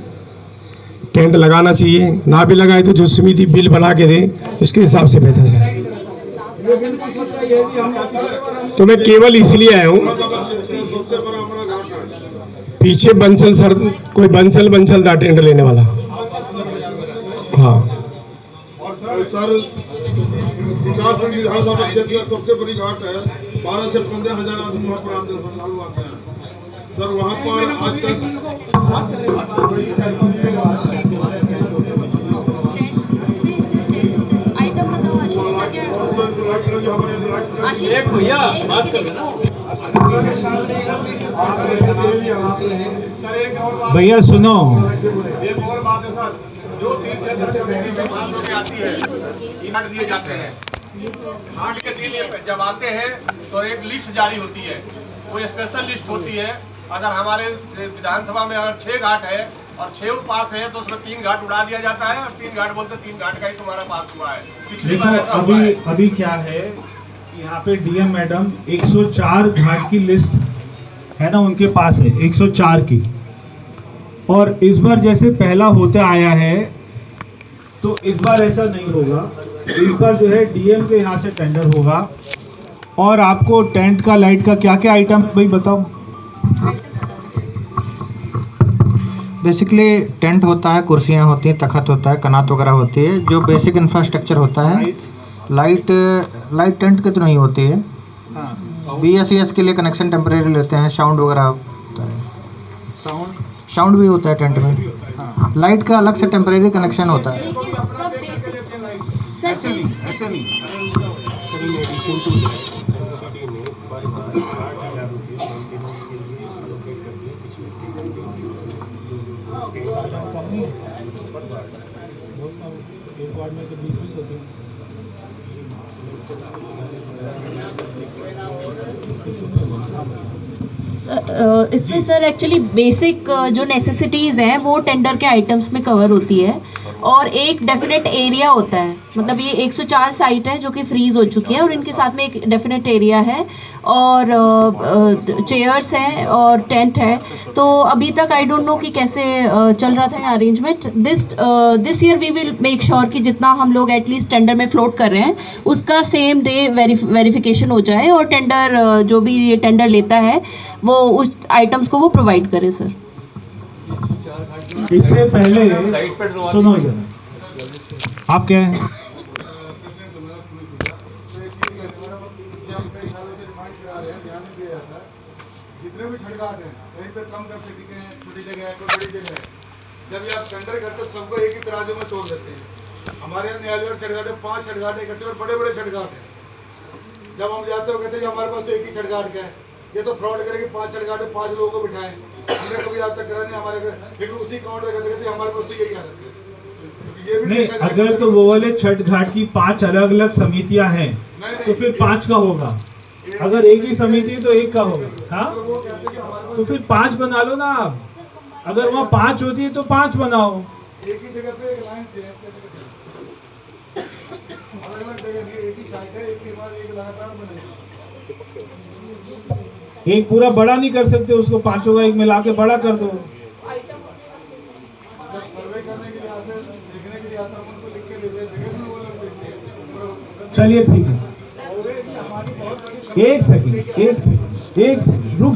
टेंट लगाना चाहिए, ना भी लगाए तो जो समिति बिल बना के दे उसके हिसाब से बेहतर है। तो मैं केवल इसलिए आया हूँ, पीछे बंसल सर, कोई बंसल था टेंट लेने वाला। हाँ सर, विधानसभा क्षेत्र का सबसे बड़ी घाट है, 12 से 15,000 आदमी वहाँ पर आते हैं सर। वहाँ पर आज तक आइटम बताओ आशीष का क्या आशीष भैया बात कर ना भैया सुनो, एक और बात है सर, जो 3 टेंडर से पहले पास होके आती है, इनाम दिए जाते हैं। हाट के दिन ये जब आते हैं तो एक लिस्ट जारी होती है, कोई स्पेशल लिस्ट होती है। अगर हमारे विधानसभा में अगर 6 घाट है और 6 पास है तो उसमें 3 घाट उड़ा दिया जाता है और 3 घाट बोलते 3 घाट का ही तुम्हारा पास हुआ है। पिछली बार ऐसा हुआ है। अभी क्या है, यहाँ पे डीएम मैडम 104 घाट की लिस्ट है ना उनके पास है, 104 की। और इस बार जैसे पहला होते आया है तो इस बार ऐसा नहीं होगा। इस बार जो है डीएम के यहाँ से टेंडर होगा। और आपको टेंट का, लाइट का क्या क्या आइटम भाई बताओ। बेसिकली टेंट होता है, कुर्सियाँ होती हैं, तखत होता है, कनात वगैरह होती है, जो बेसिक इंफ्रास्ट्रक्चर होता है। लाइट टेंट की तो नहीं होती है, BSES के लिए कनेक्शन टेम्परेरी लेते हैं। साउंड वगैरह होता है, साउंड भी होता है टेंट में। लाइट का अलग से टेम्परेरी कनेक्शन होता है। इसमें सर एक्चुअली बेसिक जो नेसेसिटीज़ हैं वो टेंडर के आइटम्स में कवर होती है और एक डेफिनेट एरिया होता है। मतलब ये 104 साइट है जो कि फ्रीज़ हो चुकी है और इनके साथ में एक डेफिनेट एरिया है और चेयर्स हैं और टेंट है। तो अभी तक आई डोंट नो कि कैसे चल रहा था यहाँ arrangement. This year we will make sure कि जितना हम लोग एटलीस्ट टेंडर में फ्लोट कर रहे हैं उसका सेम डे वेरिफिकेशन हो जाए और टेंडर जो भी ये टेंडर लेता है वो उस आइटम्स को वो प्रोवाइड करे सर। इससे पहले सुनो इधर, आप क्या हैं? जितने भी छठघाट हैं कहीं पे कम कैपेसिटी के हैं, छोटी जगह है, कोई बड़ी जगह है, जब ये आप टेंडर करते सबको एक ही तराजू में तोल देते हैं। हमारे यहाँ न्यायालय छठघाट है, 5 छठघाट इकट्ठे और बड़े बड़े छठघाट हैं। जब हम जाते हो कहते हैं हमारे पास तो एक ही छठघाट का है, ये तो फ्रॉड करेंगे, 5 छठघाट है, 5 लोगों को बिठाएं। हमने कभी आज तक करा नहीं हमारे घर, लेकिन उसी काउंटर कहते हमारे पास तो यही आ रखे। ये भी नहीं, अगर तो वो वाले छठ घाट की 5 अलग अलग समितियां हैं तो फिर 5 का होगा। अगर एक ही समिति तो एक का होगा। हाँ, तो फिर 5 बना लो ना आप। अगर वहाँ 5 होती है तो 5 बनाओ। एक ही जगह पे एक लाइन से अलग-अलग जगह एक ही साइड है, एक के बाद एक लगातार बनेगा। एक पूरा बड़ा नहीं कर सकते, उसको 5 का एक मिला के बड़ा कर दो। सर्वे करने के लिए आते हैं, देखने के लिए आता है, उनको लिख के देते हैं, जगह में वो लोग देखते हैं। चलिए ठीक है, एक सेकंड रुक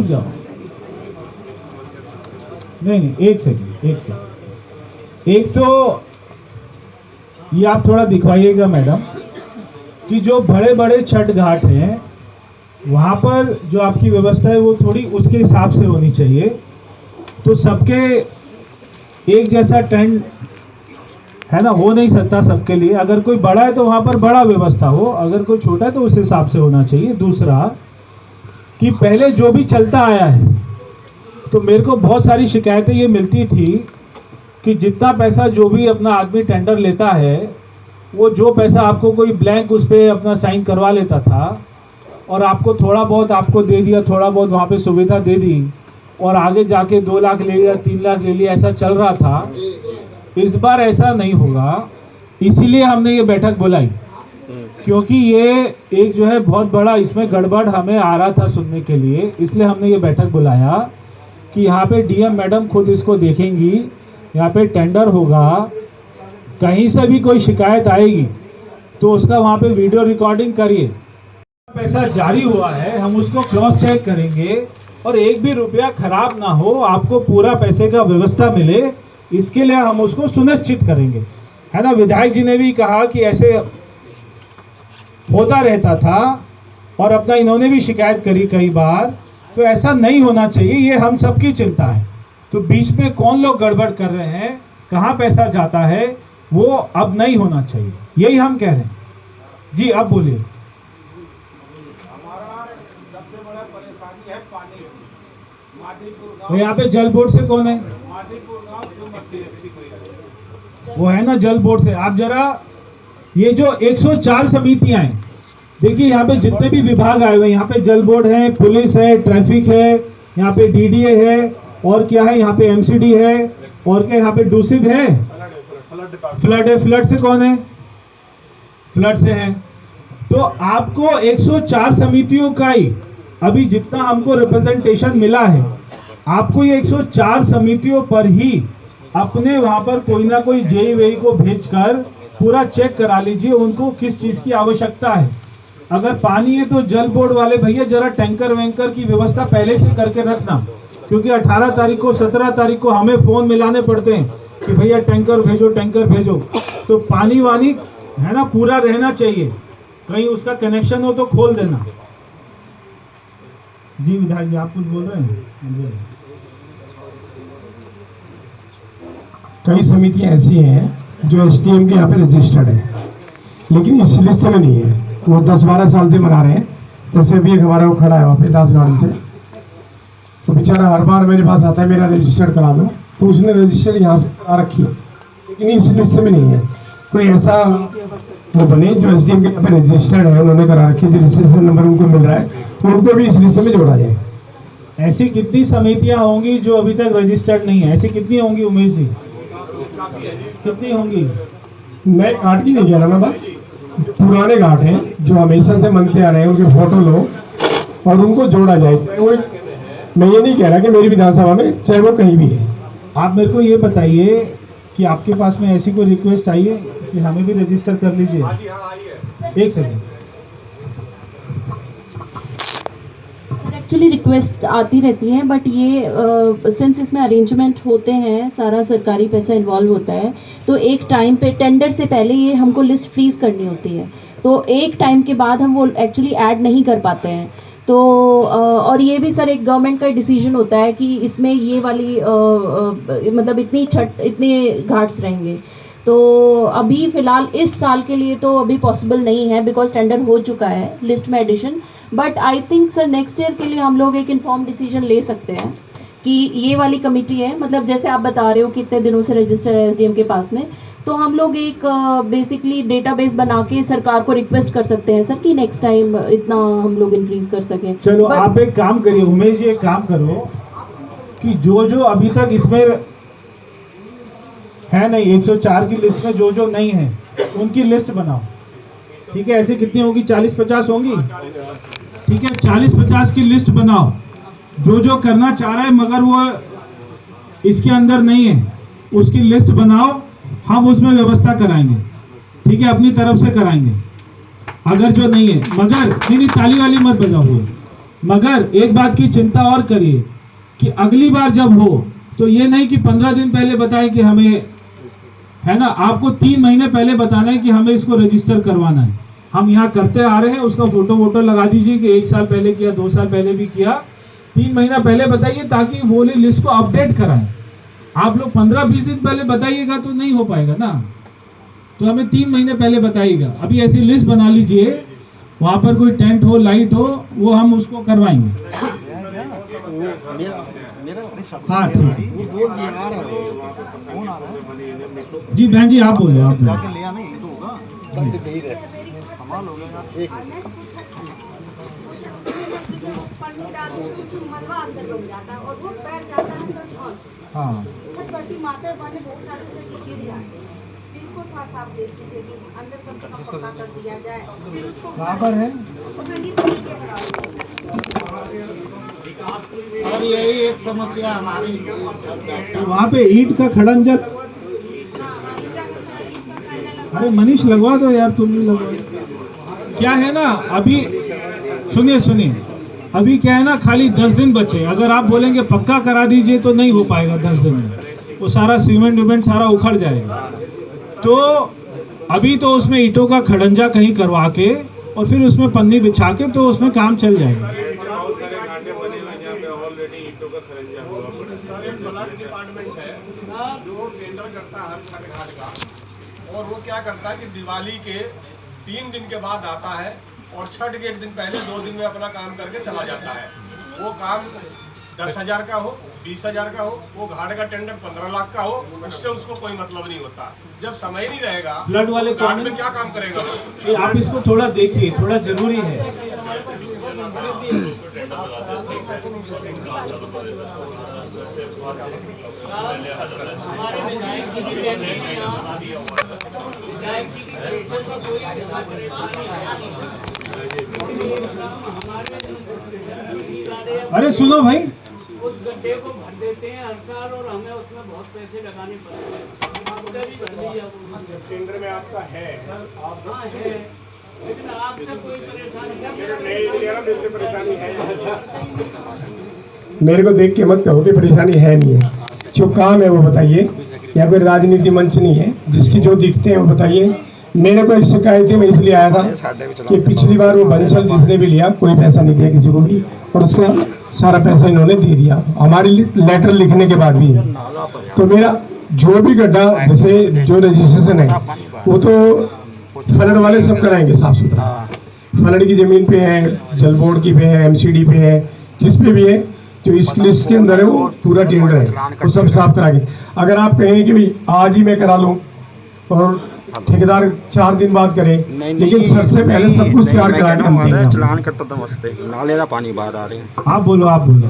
जाओ। नहीं, एक सेकंड। एक तो ये आप थोड़ा दिखवाइएगा मैडम कि जो बड़े बड़े छठ घाट हैं वहाँ पर जो आपकी व्यवस्था है वो थोड़ी उसके हिसाब से होनी चाहिए। तो सबके एक जैसा टेंट है ना, हो नहीं सकता सबके लिए। अगर कोई बड़ा है तो वहाँ पर बड़ा व्यवस्था हो, अगर कोई छोटा है तो उस हिसाब से होना चाहिए। दूसरा कि पहले जो भी चलता आया है तो मेरे को बहुत सारी शिकायतें ये मिलती थी कि जितना पैसा जो भी अपना आदमी टेंडर लेता है वो जो पैसा आपको कोई ब्लैंक उस पर अपना साइन करवा लेता था और आपको थोड़ा बहुत आपको दे दिया, थोड़ा बहुत वहाँ पे सुविधा दे दी और आगे जाके 2 लाख ले लिया, 3 लाख ले लिया, ऐसा चल रहा था। इस बार ऐसा नहीं होगा, इसीलिए हमने ये बैठक बुलाई क्योंकि ये एक जो है बहुत बड़ा इसमें गड़बड़ हमें आ रहा था सुनने के लिए, इसलिए हमने ये बैठक बुलाया कि यहाँ पे डीएम मैडम खुद इसको देखेंगी, यहाँ पे टेंडर होगा, कहीं से भी कोई शिकायत आएगी तो उसका वहाँ पे वीडियो रिकॉर्डिंग करिए। पैसा जारी हुआ है हम उसको क्रॉस चेक करेंगे और एक भी रुपया खराब ना हो, आपको पूरा पैसे का व्यवस्था मिले, इसके लिए हम उसको सुनिश्चित करेंगे, है ना। विधायक जी ने भी कहा कि ऐसे होता रहता था और अपना इन्होंने भी शिकायत करी कई बार, तो ऐसा नहीं होना चाहिए, ये हम सबकी चिंता है। तो बीच में कौन लोग गड़बड़ कर रहे हैं, कहाँ पैसा जाता है, वो अब नहीं होना चाहिए, यही हम कह रहे हैं। जी अब बोलिए। हमारा सबसे बड़ा परेशानी है पानी। तो यहाँ पे जल बोर्ड से कौन है? वो है ना जल बोर्ड से। आप जरा ये जो 104 समितियां हैं, देखिए यहाँ पे जितने भी विभाग आए हुए हैं, यहाँ पे जल बोर्ड है, पुलिस है, ट्रैफिक है, यहाँ पे डीडीए है, और क्या है यहाँ पे एमसीडी है, और क्या यहाँ पे डूसिब है, फ्लड है। फ्लड से कौन है? फ्लड से है। तो आपको 104 समितियों का ही अभी जितना हमको रिप्रेजेंटेशन मिला है, आपको ये 104 समितियों पर ही अपने वहां पर कोई ना कोई जेई वेई को भेजकर पूरा चेक करा लीजिए उनको किस चीज की आवश्यकता है। अगर पानी है तो जल बोर्ड वाले भैया जरा टैंकर वैंकर की व्यवस्था पहले से करके रखना, क्योंकि 18 तारीख को 17 तारीख को हमें फोन मिलाने पड़ते हैं कि भैया टैंकर भेजो, टैंकर भेजो। तो पानी वानी है ना पूरा रहना चाहिए, कहीं उसका कनेक्शन हो तो खोल देना। जी विधायक जी आप कुछ बोल रहे हैं? कई समितियां ऐसी हैं जो एसडीएम के यहाँ पे रजिस्टर्ड है लेकिन इस लिस्ट में नहीं है, वो 10-12 साल से मना रहे हैं। जैसे अभी एक हमारा वो खड़ा है वहाँ पे 10 गाड़ी से, तो बेचारा हर बार मेरे पास आता है मेरा रजिस्टर्ड करा दो, तो उसने रजिस्टर्ड यहाँ से करा रखी है लेकिन इस लिस्ट में नहीं है। कोई ऐसा वो बने जो एसडीएम के यहाँ पे रजिस्टर्ड है, उन्होंने करा रखी है, जो रजिस्ट्रेशन नंबर उनको मिल रहा है, तो उनको भी इस लिस्ट में जोड़ा जाए। ऐसी कितनी समितियां होंगी जो अभी तक रजिस्टर्ड नहीं है? ऐसी कितनी होंगी उमेश जी, कितनी होंगी? नए घाट की नहीं कह रहा मैं बात, पुराने घाट हैं जो हमेशा से मनते आ रहे हैं, उनके फोटो लो और उनको जोड़ा जाए। चाहे वो, मैं ये नहीं कह रहा कि मेरी विधानसभा में, चाहे वो कहीं भी है। आप मेरे को ये बताइए कि आपके पास में ऐसी कोई रिक्वेस्ट आई है कि हमें भी रजिस्टर कर लीजिए? एक सेकंड। एक्चुअली रिक्वेस्ट आती रहती है, बट ये सिंस इसमें अरेंजमेंट होते हैं, सारा सरकारी पैसा इन्वॉल्व होता है, तो एक टाइम पे टेंडर से पहले ये हमको लिस्ट फ्रीज करनी होती है, तो एक टाइम के बाद हम वो एक्चुअली ऐड नहीं कर पाते हैं। तो और ये भी सर एक गवर्नमेंट का डिसीजन होता है कि इसमें ये वाली मतलब इतने घाट्स रहेंगे। तो अभी फ़िलहाल इस साल के लिए तो अभी पॉसिबल नहीं है बिकॉज टेंडर हो चुका है लिस्ट में addition, but I think sir next year के लिए हम लोग एक इन्फॉर्म डिसीजन ले सकते हैं कि ये वाली कमेटी है, मतलब जैसे आप बता रहे हो कि इतने दिनों से रजिस्टर है एसडीएम के पास में, तो हम लोग एक बेसिकली डेटाबेस बना के सरकार को रिक्वेस्ट कर सकते हैं सर कि नेक्स्ट टाइम इतना हम लोग इंक्रीज कर सकें। चलो आप एक काम करिए उमेश जी, एक काम करो कि जो जो अभी तक इसमें है नहीं 104 की लिस्ट में जो जो नहीं है उनकी लिस्ट बनाओ, ठीक है? ऐसे कितनी होगी? 40-50 होंगी, ठीक है? 40-50 की लिस्ट बनाओ, जो जो करना चाह रहा है मगर वो इसके अंदर नहीं है उसकी लिस्ट बनाओ, हम उसमें व्यवस्था कराएंगे, ठीक है? अपनी तरफ से कराएंगे अगर जो नहीं है। मगर नहीं ताली वाली मत बजाओ, मगर एक बात की चिंता और करिए कि अगली बार जब हो तो ये नहीं कि 15 दिन पहले बताएं कि हमें है ना, आपको 3 महीने पहले बताना है कि हमें इसको रजिस्टर करवाना है। हम यहाँ करते आ रहे हैं, उसका फोटो वोटो लगा दीजिए कि 1 साल पहले किया, 2 साल पहले भी किया। 3 महीना पहले बताइए ताकि वो लिस्ट को अपडेट कराएं। आप लोग 15-20 दिन पहले बताइएगा तो नहीं हो पाएगा ना, तो हमें 3 महीने पहले बताइएगा। अभी ऐसी लिस्ट बना लीजिए, वहाँ पर कोई टेंट हो, लाइट हो, वो हम उसको करवाएंगे। हाँ ठीक है जी बहन जी, आप बोलो, आप बोलो। हाँ कहाँ पर है? सर यही एक समस्या हमारी। तो वहाँ पे ईंट का खड़ंजा, अरे मनीष लगवा दो यार, तुम नहीं लगवा। क्या है ना, अभी सुनिए, अभी क्या है ना, खाली 10 दिन बचे। अगर आप बोलेंगे पक्का करा दीजिए तो नहीं हो पाएगा 10 दिन में, वो सारा सीमेंट सारा उखड़ जाएगा। तो अभी तो उसमें ईंटों का खड़ंजा कहीं करवा के और फिर उसमें पन्नी बिछा के तो उसमें काम चल जाएगा। डिपार्टमेंट है जो टेंडर करता है हर छठ घाट का, और वो क्या करता है कि दिवाली के 3 दिन के बाद आता है और छठ के 1 दिन पहले 2 दिन में अपना काम करके चला जाता है। वो काम 10,000 का हो, 20,000 का हो, वो घाट का टेंडर 15 लाख का हो, उससे उसको कोई मतलब नहीं होता। जब समय नहीं रहेगा फ्लड वाले तो घाट में क्या काम करेगा? आप इसको थोड़ा देखिए, थोड़ा जरूरी है। अरे सुनो भाई, उस गड्ढे को भर देते हैं हर साल और हमें उसमें बहुत पैसे लगाने पड़ते हैं। केंद्र में आपका है, आप हाँ है, लेकिन आपसे कोई परेशानी मेरे से परेशानी है। मेरे को देख के मत कहो कि परेशानी है नहीं है, जो काम है वो बताइए। या कोई राजनीति मंच नहीं है, जिसकी जो दिखते हैं वो बताइए। मेरे को एक शिकायत थी, मैं इसलिए आया था कि पिछली बार वो बंसल जिसने भी लिया कोई पैसा नहीं दिया किसी को भी, और उसका सारा पैसा इन्होंने दे दिया हमारी लेटर लिखने के बाद भी। तो मेरा जो भी गड्ढा, जैसे जो रजिस्ट्रेशन है वो तो फ्लड वाले सब कराएंगे साफ सुथरा। फ्लड की ज़मीन पे है, जल बोर्ड की पे है, MCD पे है, जिस पे भी है, जो इस लिस्ट के अंदर है वो पूरा टेंडर है, वो सब साफ करा के। अगर आप कहें कि भाई आज ही मैं करा लूँ और ठेकेदार 4 दिन बाद करे, लेकिन सर से पहले सब कुछ तैयार करा के चलान करता था मस्ते नाले का पानी बाहर आ रहे हैं। आप बोलो, आप बोलो।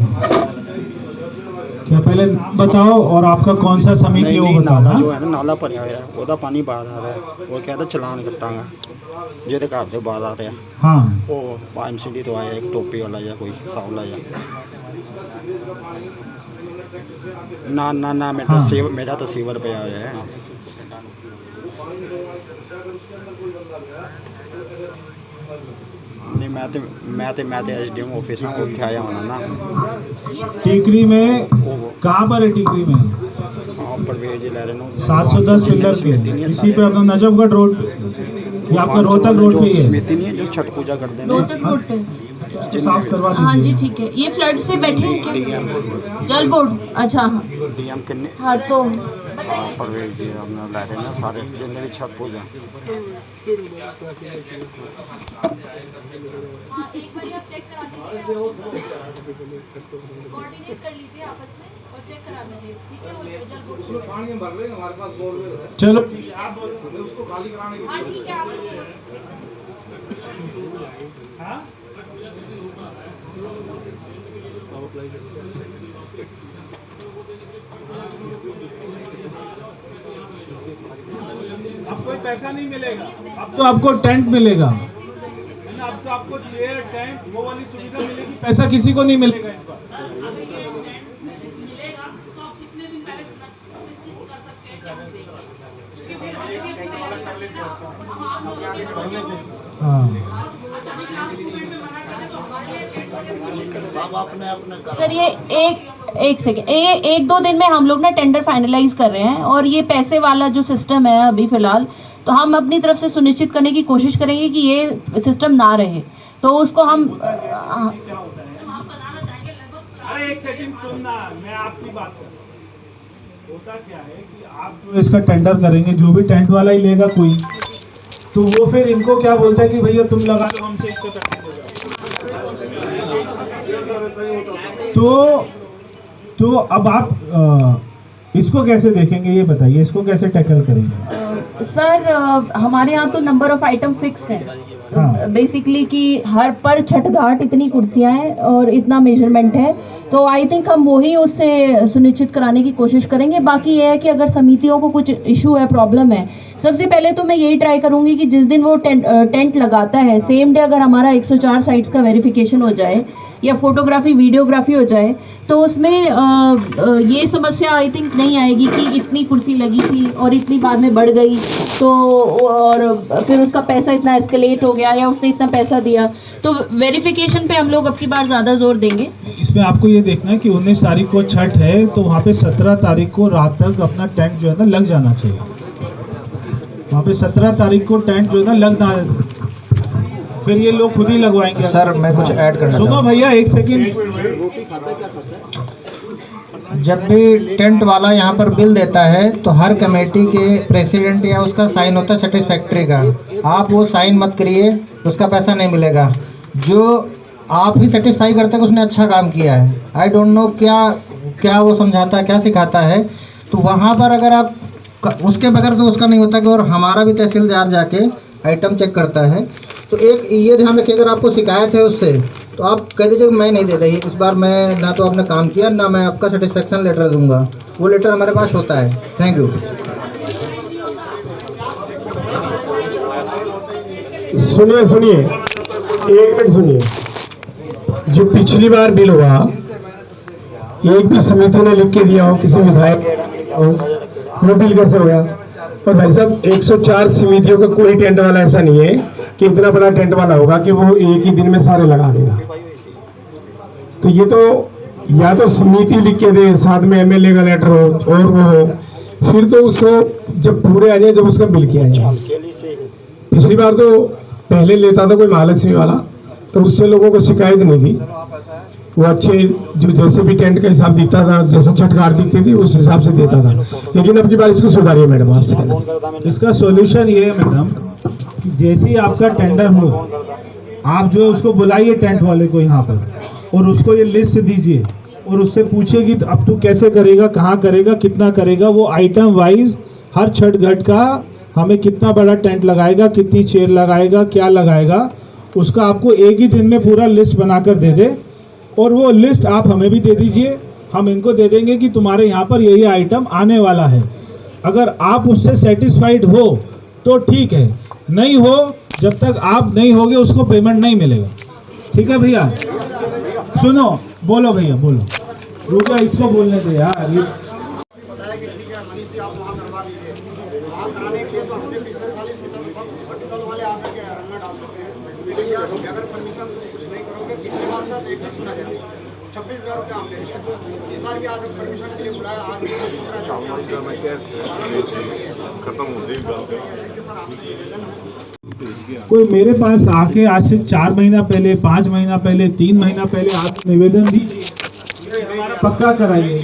क्या पहले नाम बताओ और आपका कौन सा समिति है वो बताओ। नाला जो है ना, नाला भरया हुआ है, ਉਹਦਾ पानी बाहर आ रहा है। वो कहता चलान करता ਜਿਹਦੇ ਘਰ ਦੇ ਬਾਹਰ ਆ ਰਿਹਾ। हाँ ਉਹ MCD ਤੋਂ ਆਇਆ ਇੱਕ ਟੋਪੀ ਵਾਲਾ ਜਾਂ ਕੋਈ ਸਾਵਲਾ ਜਾਂ ਨਾ मेरा तो सीवर पे आया है। नहीं मैं तो SDM ऑफिस में उत्थे आया होना ना। टीकरी में कहाँ पर है? टीकरी में हाँ परवेज जी ले रहे 710 पिलर के इसी पे अपना नजफगढ़ रोड, ये आपका रोहतक रोड पे है। समिति नहीं है जो छठ पूजा करते हैं रोहतक रोड पे। साफ करवा हाँ जी दीजिए। ठीक है। ये फ्लड से बैठे हैं क्या? जल बोर्ड, अच्छा हाँ DM किन्ने हाँ तो परवेज जी अपना ले रहे हैं सारे जितने भी छठ पूजा। हाँ एक बार आप चेक करा दीजिए, कोऑर्डिनेट कर लीजिए आपस में और चेक करा दीजिए, ठीक है? वो जल बोर्ड से चलो हाँ ठीक है। आप अब कोई पैसा नहीं मिलेगा, अब तो आपको टेंट मिलेगा, है ना? अब तो आपको चेयर, टेंट, वो वाली सुविधा मिलेगी, पैसा किसी को नहीं मिलेगा इस बार। मिलेगा तो आप कितने दिन पहले निश्चित कर सकते हैं क्या मिलेगा? उसके फिर हम ये तैयारी करते हैं हम लोगों की हाँ अचानक लास्ट मोमेंट में मना करें तो हमारे लिए सर ये एक सेकेंड, ये 1-2 दिन में हम लोग ना टेंडर फाइनलाइज कर रहे हैं और ये पैसे वाला जो सिस्टम है अभी फ़िलहाल, तो हम अपनी तरफ से सुनिश्चित करने की कोशिश करेंगे कि ये सिस्टम ना रहे, तो उसको हम अरे एक सेकंड सुनना, मैं आपकी बात कर रहा हूं। होता क्या है कि आप जो इसका टेंडर करेंगे, जो भी टेंट वाला ही लेगा कोई, तो वो फिर इनको क्या बोलता है कि भैया तुम लगा लो, हमसे इसको तो अब आप इसको कैसे देखेंगे, ये बताइए, इसको कैसे टैकल करेंगे? सर हमारे यहाँ तो नंबर ऑफ आइटम फिक्स्ड है बेसिकली कि हर पर छठ घाट इतनी कुर्सियाँ हैं और इतना मेजरमेंट है, तो आई थिंक हम वही उससे सुनिश्चित कराने की कोशिश करेंगे। बाकी ये है कि अगर समितियों को कुछ इशू है, प्रॉब्लम है, सबसे पहले तो मैं यही ट्राई करूँगी कि जिस दिन वो टेंट लगाता है सेम डे अगर हमारा 104 साइट्स का वेरिफिकेशन हो जाए या फोटोग्राफी वीडियोग्राफी हो जाए, तो उसमें ये समस्या आई थिंक नहीं आएगी कि इतनी कुर्सी लगी थी और इतनी बाद में बढ़ गई, तो और फिर उसका पैसा इतना एस्केलेट हो गया या उसने इतना पैसा दिया, तो वेरिफिकेशन पे हम लोग अब की बार ज़्यादा जोर देंगे। इसमें आपको ये देखना है कि 19 तारीख को छठ है, तो वहाँ पे 17 तारीख को रात तक अपना टेंट जो है ना लग जाना चाहिए। वहाँ पे 17 तारीख को टेंट जो है ना लगना, फिर ये लोग खुद ही लगवाएंगे। सर मैं कुछ ऐड करना सुनो भैया एक सेकंड, जब भी टेंट वाला यहाँ पर बिल देता है तो हर कमेटी के प्रेसिडेंट या उसका साइन होता है सेटिस्फैक्ट्री का, आप वो साइन मत करिए, उसका पैसा नहीं मिलेगा। जो आप ही सेटिस्फाई करते हैं कि उसने अच्छा काम किया है, आई डोंट नो क्या वो समझाता है, क्या सिखाता है, तो वहाँ पर अगर आप उसके बगैर तो उसका नहीं होता कि, और हमारा भी तहसीलदार जाके आइटम चेक करता है। तो एक ये ध्यान रखिए, अगर आपको शिकायत है उससे तो आप कह दीजिए मैं नहीं दे रही, इस बार मैं ना तो आपने काम किया ना मैं आपका सेटिस्फेक्शन लेटर दूंगा, वो लेटर हमारे पास होता है। Thank you. सुनिए एक मिनट सुनिए, जो पिछली बार बिल हुआ एक भी समिति ने लिख के दिया हो, किसी विधायक वो बिल कैसे हो गया? और भाई साहब 104 समितियों का कोई टेंट वाला ऐसा नहीं है कि इतना बड़ा टेंट वाला होगा कि वो एक ही दिन में सारे लगा देगा। तो ये तो या तो समिति लिख के दे, साथ में एमएलए का लेटर हो और वो हो, फिर तो उसको जब पूरे आ जाए, जब उसका बिल किया जाए। पिछली बार तो पहले लेता था कोई महालक्ष्मी वाला, तो उससे लोगों को शिकायत नहीं थी, वो अच्छे जो जैसे भी टेंट का हिसाब दिखता था, जैसे छठ घाट दिखती थी उस हिसाब से देता था। लेकिन अब की बार इसको सुधारिए मैडम, आपसे कहना। इसका सॉल्यूशन ये है मैडम, जैसे ही आपका टेंडर हो, आप जो उसको बुलाइए टेंट वाले को यहाँ पर, और उसको ये लिस्ट दीजिए और उससे पूछिए कि अब तू कैसे करेगा, कहाँ करेगा, कितना करेगा, वो आइटम वाइज हर छठ घाट का हमें कितना बड़ा टेंट लगाएगा, कितनी चेयर लगाएगा, क्या लगाएगा, उसका आपको एक ही दिन में पूरा लिस्ट बनाकर दे दे, और वो लिस्ट आप हमें भी दे दीजिए, हम इनको दे देंगे कि तुम्हारे यहाँ पर यही आइटम आने वाला है। अगर आप उससे सेटिस्फाइड हो तो ठीक है, नहीं हो, जब तक आप नहीं होगे उसको पेमेंट नहीं मिलेगा। ठीक है भैया? सुनो, बोलो भैया बोलो, रुको इसको बोलने दे यार। अगर परमिशन कुछ नहीं करोगे, पिछले बार सर एक सुना जाए 26,000 रुपये हम ले, इस बार भी आज परमिशन के लिए बुलाया, आज खत्म हो कोई मेरे पास आके आज से 4 महीना पहले, 5 महीना पहले, 3 महीना पहले आप निवेदन दीजिए, हमारा पक्का कराइए।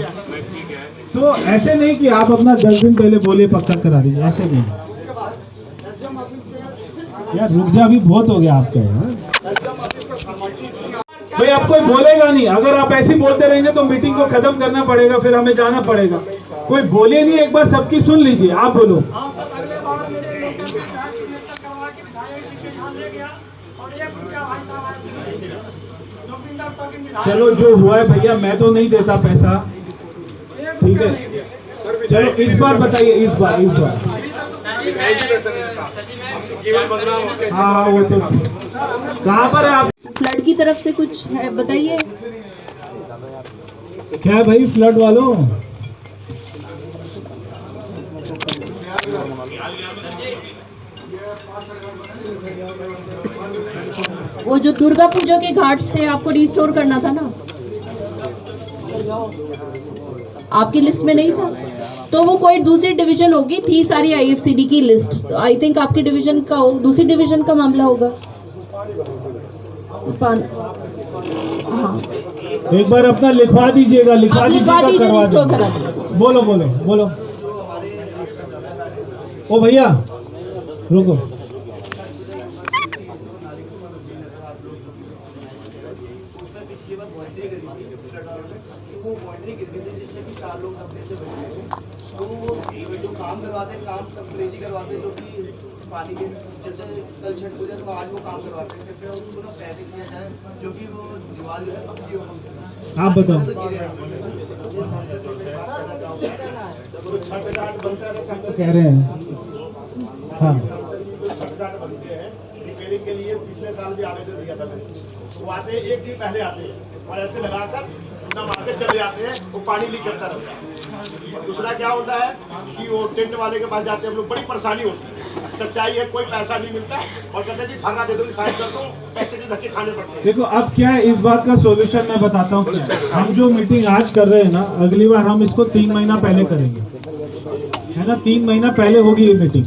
तो ऐसे नहीं कि आप अपना 10 दिन पहले बोले पक्का करा दीजिए, ऐसे नहीं यार, रुक जा, भी बहुत हो गया आपका यार। भाई अब कोई बोलेगा नहीं, अगर आप ऐसे बोलते रहेंगे तो मीटिंग को खत्म करना पड़ेगा, फिर हमें जाना पड़ेगा। कोई बोले नहीं, एक बार सबकी सुन लीजिए, आप बोलो। चलो जो हुआ है भैया, मैं तो नहीं देता पैसा, ठीक है? चलो इस बार बताइए, इस बार हाँ वो तो कहाँ पर है आप? फ्लड की तरफ से कुछ है बताइए। क्या है भाई फ्लड वालों? वो जो दुर्गा पूजा के घाट्स थे आपको रिस्टोर करना था ना, आपकी लिस्ट में नहीं था, तो वो कोई दूसरी डिवीजन होगी, थी सारी IFCD की लिस्ट, तो आई थिंक आपकी डिवीजन का दूसरी डिवीजन का मामला होगा। हाँ, एक बार अपना लिखवा दीजिएगा, लिखवा दीजिएगा, रिस्टोर करा दीजिए। बोलो बोलो बोलो। ओ भैया रुको, काम करवाते हैं, काम अंग्रेजी करवाते हैं, जो कि पानी के जैसे कल छठ पूजा तो आज वो काम करवाते हैं, फिर उनको ना पैसे दिया जाए जो कि वो दीवार जो है पक्की हो। आप बताओ। कह रहे हैं हाँ रिपेयरिंग के लिए पिछले साल भी आवेदन दिया था मैंने, वो आते हैं एक दिन पहले आते हैं और ऐसे लगाकर चूना मार के चले जाते हैं, वो पानी लीक करता रहता है। और दूसरा क्या होता है कि वो टेंट वाले के पास जाते हैं हम लोग, बड़ी परेशानी होती है, सच्चाई है कोई पैसा नहीं मिलता और कहते हैं जी फर्रा दे दो, साइन कर दो, पैसे के धक्के खाने पड़ते हैं। देखो अब क्या है, इस बात का सॉल्यूशन मैं बताता हूँ। हम जो मीटिंग आज कर रहे हैं ना, अगली बार हम इसको 3 महीना पहले करेंगे, है ना, 3 महीना पहले होगी ये मीटिंग।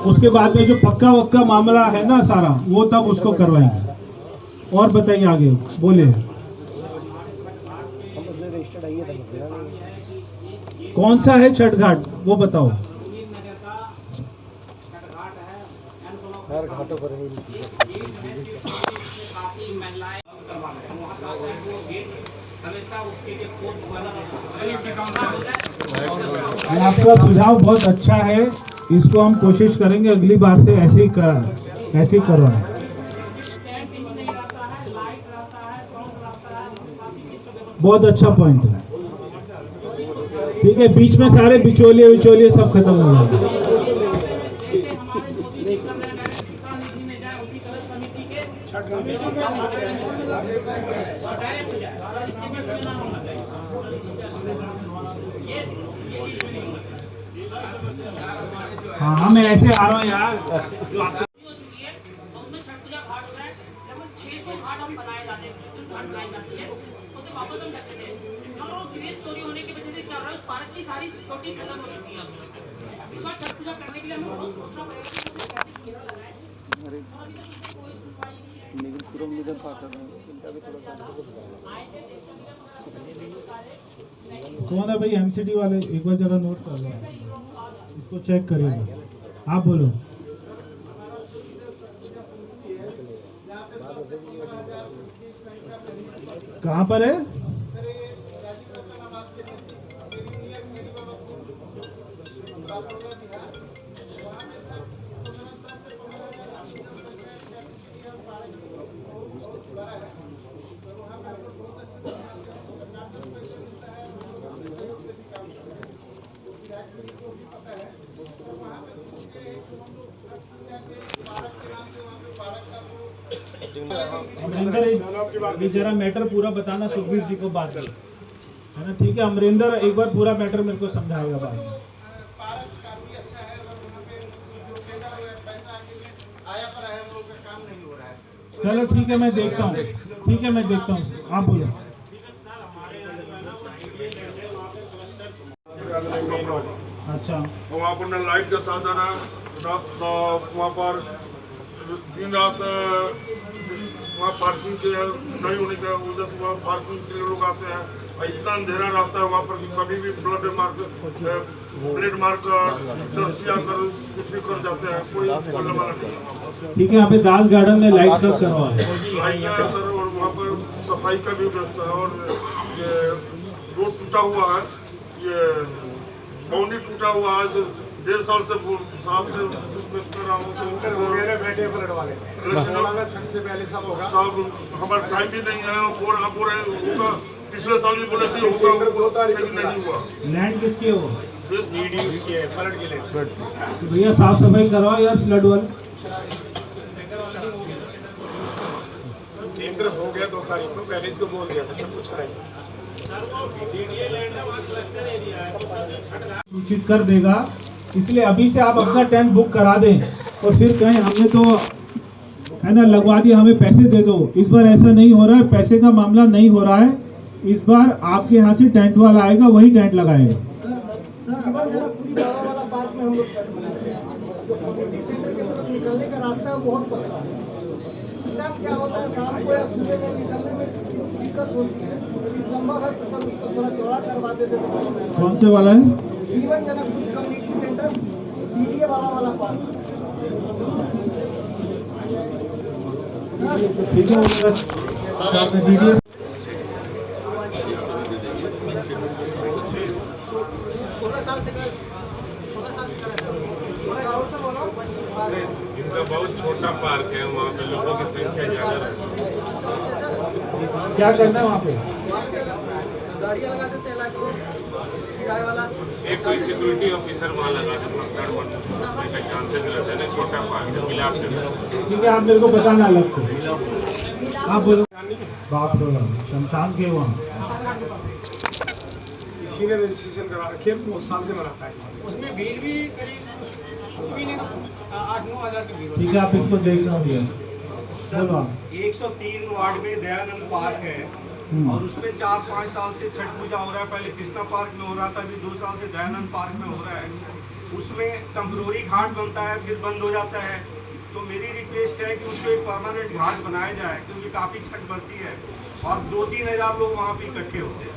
उसके बाद में जो पक्का वक्का मामला है ना सारा, वो तब उसको करवाएंगे। और बताइए आगे, बोले कौन सा है छठ घाट वो बताओ। हर घाटों पर आपका सुझाव बहुत अच्छा है, इसको हम कोशिश करेंगे अगली बार से ऐसे ही करवाएं। बहुत अच्छा पॉइंट है, ठीक है। बीच में सारे बिचौलिए सब खत्म हो जाएंगे। हाँ मैं ऐसे आ रहा हूँ यार, जो आपसे उसमें छठ पूजा घाट हो रहा है, लगभग 600 घाट हम बनाए जाते हैं, घाट बनाई जाती है, उसे वापस हम रखते थे। और वो ग्रेज चोरी होने की वजह से क्या हो रहा है, पार्क की सारी सिक्योरिटी खत्म हो चुकी है। इस बार छठ पूजा करने के लिए हमें बहुत सोचना पड़ेगा। कौन है भाई MCD वाले, एक बार जरा नोट कर लो, इसको चेक करिएगा। आप बोलो। कहाँ पर है? अमरिंदर ये जरा मैटर पूरा बताना, सुखबीर जी को बात कर, है ना, ठीक है। अमरिंदर एक बार पूरा मैटर मेरे को समझाएगा बाद में। चलो ठीक है, मैं देखता हूँ, ठीक है मैं देखता हूँ, आप बोलो। अच्छा, वहाँ पर न लाइट का साधन है, वहाँ पर दिन रात वहाँ पार्किंग के नहीं होने का वजह से वहाँ पार्किंग के लिए लोग आते हैं, और इतना अंधेरा रहता है वहाँ पर कि कभी भी ब्लेड मार कर चर्चिया कर कुछ भी कर जाते हैं, कोई बोलने वाला नहीं। ठीक है, यहाँ पे दास गार्डन में लाइट कब करवा है? लाइट है सर, और वहाँ पर सफाई का भी व्यवस्था है, और ये रोड टूटा हुआ है, ये बाउंड्री टूटा हुआ है, 1.5 साल से साहब से कर रहा हूँ, साहब हमारा टाइम भी नहीं है, होगा पिछले साल भी बोले थे होगा, लेकिन नहीं हुआ। लैंड किसकी है वो? उसकी है, फ्लड की लैंड। तो भैया साफ सफाई करवाओ यार, फ्लड वाले। टेंडर हो गया 2 तारीख को, पहले इसको बोल दिया था सब कुछ कराएंगे। सूचित कर देगा, इसलिए अभी से आप अपना टेंट बुक करा दें, और फिर कहें हमने तो, है ना, लगवा दिया, हमें पैसे दे दो। इस बार ऐसा नहीं हो रहा है, पैसे का मामला नहीं हो रहा है। इस बार आपके यहाँ से टेंट वाला आएगा, वही टेंट लगाएगा। निकलने का रास्ता बहुत पतला है। क्या होता है, शाम को या सुबह में निकलने में दिक्कत होती है। यदि संभव है तो सब उसको थोड़ा चौड़ा करवा देते तो। कौन से वाला है? जीवन जनकपुरी कम्युनिटी सेंटर, डीडीए वाला पार्क। ठीक है, इनका बहुत छोटा पार्क है, वहाँ पे लोगों की संख्या ज़्यादा है। क्या करना है वहाँ पे? गाड़ियाँ लगा देते हैं किराए वाला। एक कोई सिक्योरिटी ऑफिसर वहाँ लगा दे, पकड़ बचने का चांसेस रहते हैं ना। छोटा पार्क है, मिला ठीक है, आप मेरे को बताना अलग से। आप बोलो। बाप रे, शमशान के वहाँ इसी ने रजिस्ट्रेशन करा रखी है, वो साल से मनाता है। उसमें भीड़ भी करीब 8-9 हज़ार की भीड़। ठीक है, आप इसको देख रहा हूँ। बोलो आप। 103 वार्ड में दयानंद पार्क है और उसमें 4-5 साल से छठ पूजा हो रहा है। पहले कृष्णा पार्क में हो रहा था, अभी 2 साल से दयानंद पार्क में हो रहा है। उसमें टेम्परोरी घाट बनता है, फिर बंद हो जाता है। तो मेरी रिक्वेस्ट है कि उसको एक परमानेंट घाट बनाया जाए, क्योंकि काफ़ी छठ बढ़ती है और 2-3 हज़ार लोग वहाँ पे इकट्ठे होते हैं।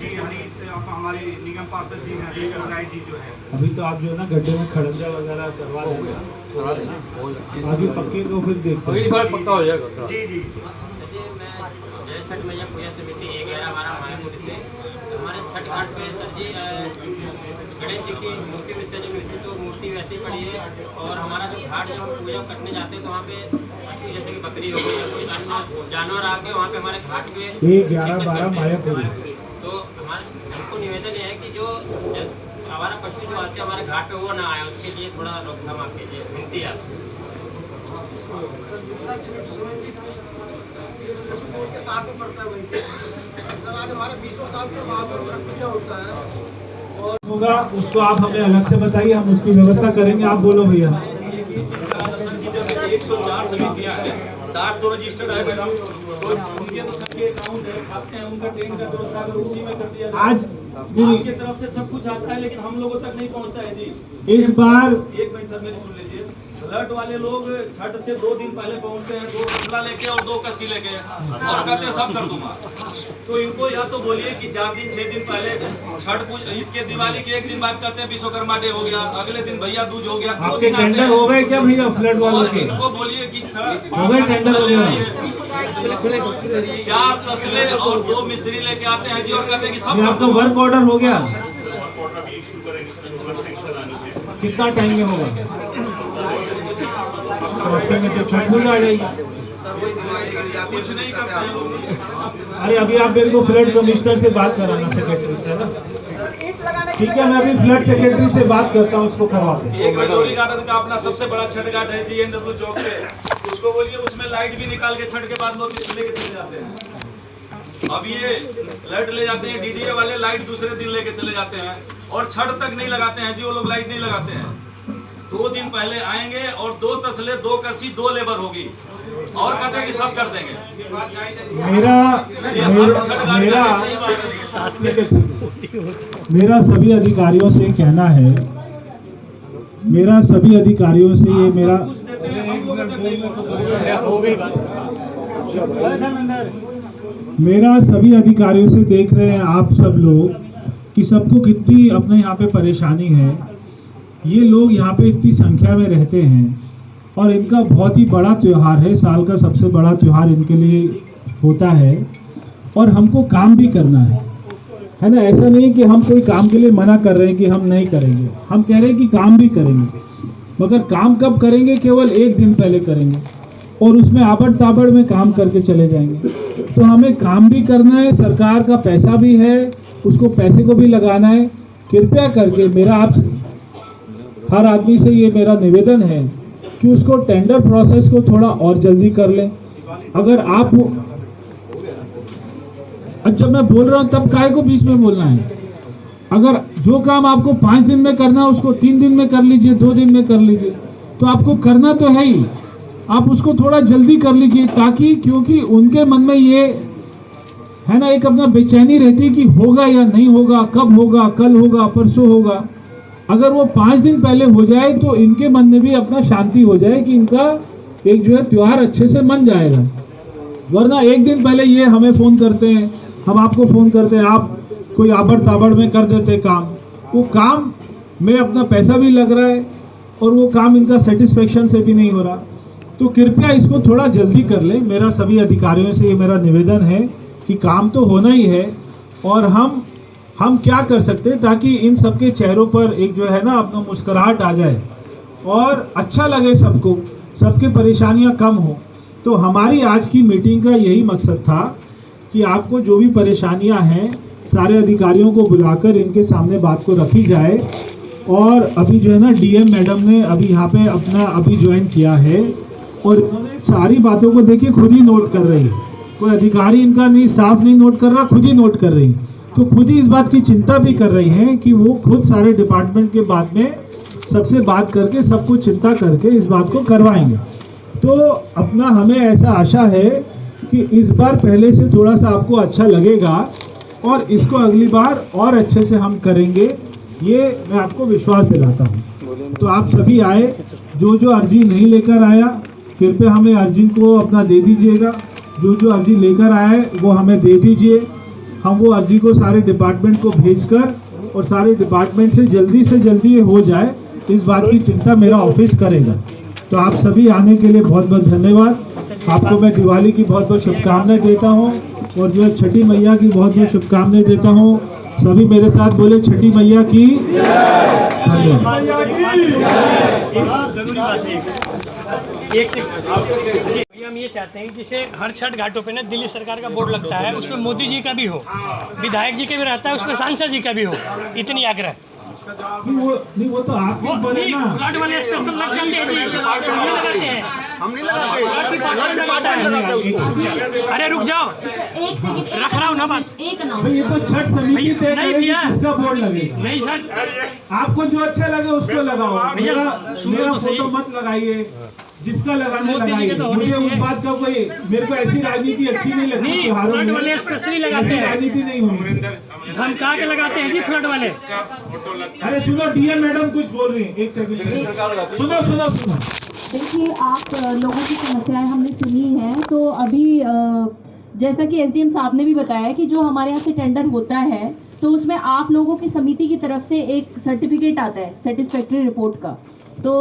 जी हरीश, हमारे निगम पार्षद जी हैं, हरीश राय जी जो है। अभी तो आप जो है ना गड्ढे में खड़ंजा वगैरह करवा देंगे, आगे पक्के को फिर देखते हैं। पक्का हो जाएगा। जी जी। जय छठ मैया पूजा समिति 11 हमारा मायापुर से हमारे छठ घाट पे सर जी गणेश जी की मूर्ति विसर्जन हुई थी, तो मूर्ति वैसे ही पड़ी है। और हमारा जो घाट जब हम पूजा करने जाते हैं तो वहाँ पे पशु जैसे कि बकरी हो गई या कोई अन्य जानवर आके वहाँ पे हमारे घाट पे 11-12 मायापुर। तो हमको निवेदन है कि जो हमारा पशु जो आते हैं हमारे घाट पे वो ना आए, उसके लिए थोड़ा रोकथाम आप कीजिए, विनती है आपसे। के साथ में पड़ता है वहीं पे। आज हमारे 20 साल से वहाँ पर छठ पूजा होता है होगा, उसको आप हमें अलग से बताइए, हम उसकी व्यवस्था करेंगे। आप बोलो भैया। 104 समितियाँ हैं, 60 तो रजिस्टर्ड है मैडम, तो उनके तो सबके अकाउंट है, खाते हैं, उनका ट्रेन का व्यवस्था अगर उसी में कर दिया जाए। आज आपकी तरफ से सब कुछ आता है, लेकिन हम लोगों तक नहीं पहुँचता है जी। इस बार 1 मिनट सर, मेरी सुन लीजिए। फ्लड वाले लोग छठ से 2 दिन पहले पहुंचते हैं, 2 कपड़ा लेके और 2 कस्सी लेके, और कहते हैं सब कर दूंगा। तो इनको या तो बोलिए कि 4 दिन 6 दिन पहले छठ पूजा, इसके दिवाली के 1 दिन बाद कहते हैं विश्वकर्मा डे हो गया, अगले दिन भैया दूज हो गया, 2 दिन टेंडर हो गए क्या भैया फ्लड वालों के? इनको बोलिए कि हो गए टेंडर हो गए। 4 तसले और 2 मिस्त्री लेके आते हैं जी, और कहते हैं कि सब आपका वर्क ऑर्डर हो गया? कितना टाइम में होगा? हफ्ते में तो छठ पूजा आ जाएगी। कुछ नहीं करते हैं। अरे अभी आप मेरे को फ्लड कमिश्नर से बात कराना, सेक्रेटरी से ना। ठीक है, मैं अभी फ्लड सेक्रेटरी से बात करता हूँ, उसको करवाते हैं। एक रजौरी गार्डन का अपना सबसे बड़ा छठ घाट है जी, NW चौक पे। उसको बोलिए उसमें लाइट भी निकाल के छठ के बाद लोग लेके चले जाते हैं। अब ये लाइट ले जाते हैं DDA वाले, लाइट दूसरे दिन लेके चले जाते हैं और छठ तक नहीं लगाते हैं जी, वो लोग लाइट नहीं लगाते हैं। 2 दिन पहले आएंगे और 2 तसले 2 कस्सी 2 लेबर होगी, और कहते हैं कि सब कर देंगे। मेरा सभी अधिकारियों से कहना है, मेरा सभी अधिकारियों से ये मेरा सभी अधिकारियों से देख रहे हैं आप सब लोग कि सबको कितनी अपने यहाँ पे परेशानी है। ये लोग यहाँ पे इतनी संख्या में रहते हैं और इनका बहुत ही बड़ा त्यौहार है, साल का सबसे बड़ा त्यौहार इनके लिए होता है, और हमको काम भी करना है ना। ऐसा नहीं कि हम कोई काम के लिए मना कर रहे हैं कि हम नहीं करेंगे, हम कह रहे हैं कि काम भी करेंगे, मगर काम कब करेंगे? केवल 1 दिन पहले करेंगे और उसमें आबड़ ताबड़ में काम करके चले जाएंगे। तो हमें काम भी करना है, सरकार का पैसा भी है, उसको पैसे को भी लगाना है। कृपया करके मेरा आप हर आदमी से ये मेरा निवेदन है कि उसको टेंडर प्रोसेस को थोड़ा और जल्दी कर लें। अगर आप जब मैं बोल रहा हूँ तब काहे को बीच में बोलना है? अगर जो काम आपको 5 दिन में करना है उसको 3 दिन में कर लीजिए, 2 दिन में कर लीजिए। तो आपको करना तो है ही, आप उसको थोड़ा जल्दी कर लीजिए, ताकि क्योंकि उनके मन में ये है ना, एक अपना बेचैनी रहती है कि होगा या नहीं होगा, कब होगा, कल होगा, परसों होगा। अगर वो 5 दिन पहले हो जाए तो इनके मन में भी अपना शांति हो जाए कि इनका एक जो है त्यौहार अच्छे से मन जाएगा। वरना एक दिन पहले ये हमें फ़ोन करते हैं, हम आपको फ़ोन करते हैं, आप कोई आबड़ ताबड़ में कर देते काम, वो काम में अपना पैसा भी लग रहा है और वो काम इनका सेटिस्फेक्शन से भी नहीं हो रहा। तो कृपया इसको थोड़ा जल्दी कर ले। मेरा सभी अधिकारियों से ये मेरा निवेदन है कि काम तो होना ही है, और हम क्या कर सकते हैं ताकि इन सबके चेहरों पर एक जो है ना अपना मुस्कुराहट आ जाए और अच्छा लगे सबको, सबके परेशानियां कम हो। तो हमारी आज की मीटिंग का यही मकसद था कि आपको जो भी परेशानियां हैं सारे अधिकारियों को बुलाकर इनके सामने बात को रखी जाए। और अभी जो है ना डीएम मैडम ने अभी यहाँ पे अपना अभी ज्वाइन किया है और इन्होंने सारी बातों को देखिए खुद ही नोट कर रही है, कोई अधिकारी इनका नहीं, स्टाफ नहीं नोट कर रहा, खुद ही नोट कर रही है। तो खुद ही इस बात की चिंता भी कर रही हैं कि वो खुद सारे डिपार्टमेंट के बाद में सबसे बात करके सबको चिंता करके इस बात को करवाएंगे। तो अपना हमें ऐसा आशा है कि इस बार पहले से थोड़ा सा आपको अच्छा लगेगा और इसको अगली बार और अच्छे से हम करेंगे, ये मैं आपको विश्वास दिलाता हूँ। तो आप सभी आए, जो अर्जी नहीं लेकर आया कृपया हमें अर्जी को अपना दे दीजिएगा, जो अर्जी लेकर आया है वो हमें दे दीजिए। हम वो अर्जी को सारे डिपार्टमेंट को भेजकर और सारे डिपार्टमेंट से जल्दी ये हो जाए, इस बात की चिंता मेरा ऑफिस करेगा। तो आप सभी आने के लिए बहुत बहुत धन्यवाद। आपको मैं दिवाली की बहुत बहुत शुभकामनाएं देता हूँ और जो है छठी मैया की बहुत बहुत शुभकामनाएं देता हूँ। सभी मेरे साथ बोले छठी मैया की हम ये चाहते हैं कि जैसे हर छठ घाटों पे ना दिल्ली सरकार का बोर्ड लगता है, उसमें मोदी जी का भी हो, विधायक जी का भी रहता है, उसमें सांसद जी का भी हो, इतनी आग्रह। नहीं वो तो आपके ऊपर है ना। फ्लड वाले स्पेशल लग जाते हैं, हम नहीं लगाते। अरे रुक जाओ, एक सेकंड रख रहा हूँ ना बात। एक ना ये तो छठ समिति तय करेगी किसका बोर्ड लगेगा। नहीं सर, आपको जो अच्छा लगे उसको लगाओ, मेरा फोटो मत लगाइए, जिसका लगाने लगाइए। मुझे उस बात का कोई, मेरे को ऐसी राजनीति अच्छी नहीं लगती। फ्लड वाले स्पेशली लगाते हैं, राजनीति नहीं होनी, धमका के लगाते हैं जी फ्लड वाले। अरे सुनो, डीएम मैडम कुछ बोल रही हैं, एक सेकंड सुनो। देखिए, आप लोगों की समस्याएं हमने सुनी हैं। तो अभी जैसा कि एसडीएम साहब ने भी बताया कि जो हमारे यहाँ से टेंडर होता है तो उसमें आप लोगों की समिति की तरफ से एक सर्टिफिकेट आता है सेटिस्फैक्ट्री रिपोर्ट का। तो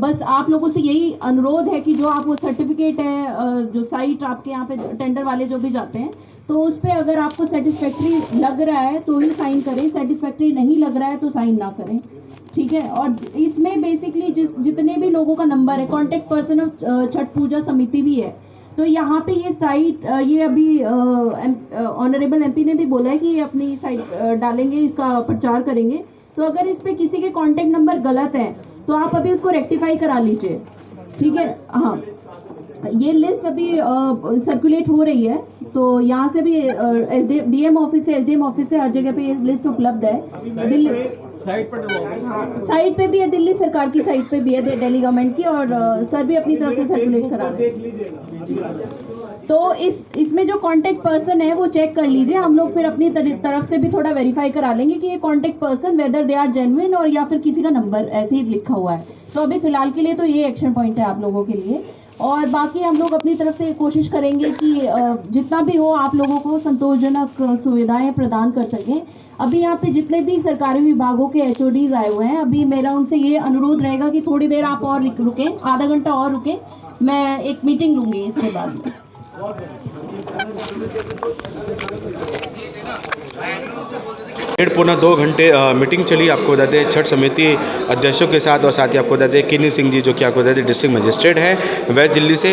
बस आप लोगों से यही अनुरोध है कि जो आप वो सर्टिफिकेट है, जो साइट आपके यहाँ पे टेंडर वाले जो भी जाते हैं, तो उस पर अगर आपको सेटिस्फैक्ट्री लग रहा है तो ही साइन करें, सेटिस्फैक्ट्री नहीं लग रहा है तो साइन ना करें, ठीक है। और इसमें बेसिकली जितने भी लोगों का नंबर है, कॉन्टेक्ट पर्सन ऑफ छठ पूजा समिति भी है। तो यहाँ पे ये साइट, ये अभी ऑनरेबल एमपी ने भी बोला है कि ये अपनी साइट डालेंगे, इसका प्रचार करेंगे। तो अगर इस पर किसी के कॉन्टेक्ट नंबर गलत हैं तो आप अभी उसको रेक्टिफाई करा लीजिए, ठीक है। हाँ, ये लिस्ट अभी सर्कुलेट हो रही है, तो यहाँ से भी डीएम ऑफिस से, एसडीएम ऑफिस से, हर जगह पे ये लिस्ट उपलब्ध है। दिल्ली साइट पे भी है, दिल्ली सरकार की साइट पे भी है, दिल्ली गवर्नमेंट की, और सर भी अपनी तरफ से सर्कुलेट करा रहे हैं। तो इसमें जो कांटेक्ट पर्सन है वो चेक कर लीजिए, हम लोग फिर अपनी तरफ से भी थोड़ा वेरीफाई करा लेंगे कि ये contact person whether they are genuine और या फिर किसी का नंबर ऐसे ही लिखा हुआ है। तो अभी फिलहाल के लिए तो ये एक्शन पॉइंट है आप लोगों के लिए, और बाकी हम लोग अपनी तरफ से कोशिश करेंगे कि जितना भी हो आप लोगों को संतोषजनक सुविधाएं प्रदान कर सकें। अभी यहाँ पे जितने भी सरकारी विभागों के HODs आए हुए हैं, अभी मेरा उनसे ये अनुरोध रहेगा कि थोड़ी देर आप और रुकें, आधा घंटा और रुकें, मैं एक मीटिंग लूँगी इसके बाद में। डेढ़ पौना 2 घंटे मीटिंग चली। आपको बता दें छठ समिति अध्यक्षों के साथ, और साथ ही आपको बता दें किन्नी सिंह जी जो कि आपको बता दें डिस्ट्रिक्ट मजिस्ट्रेट हैं वेस्ट दिल्ली से,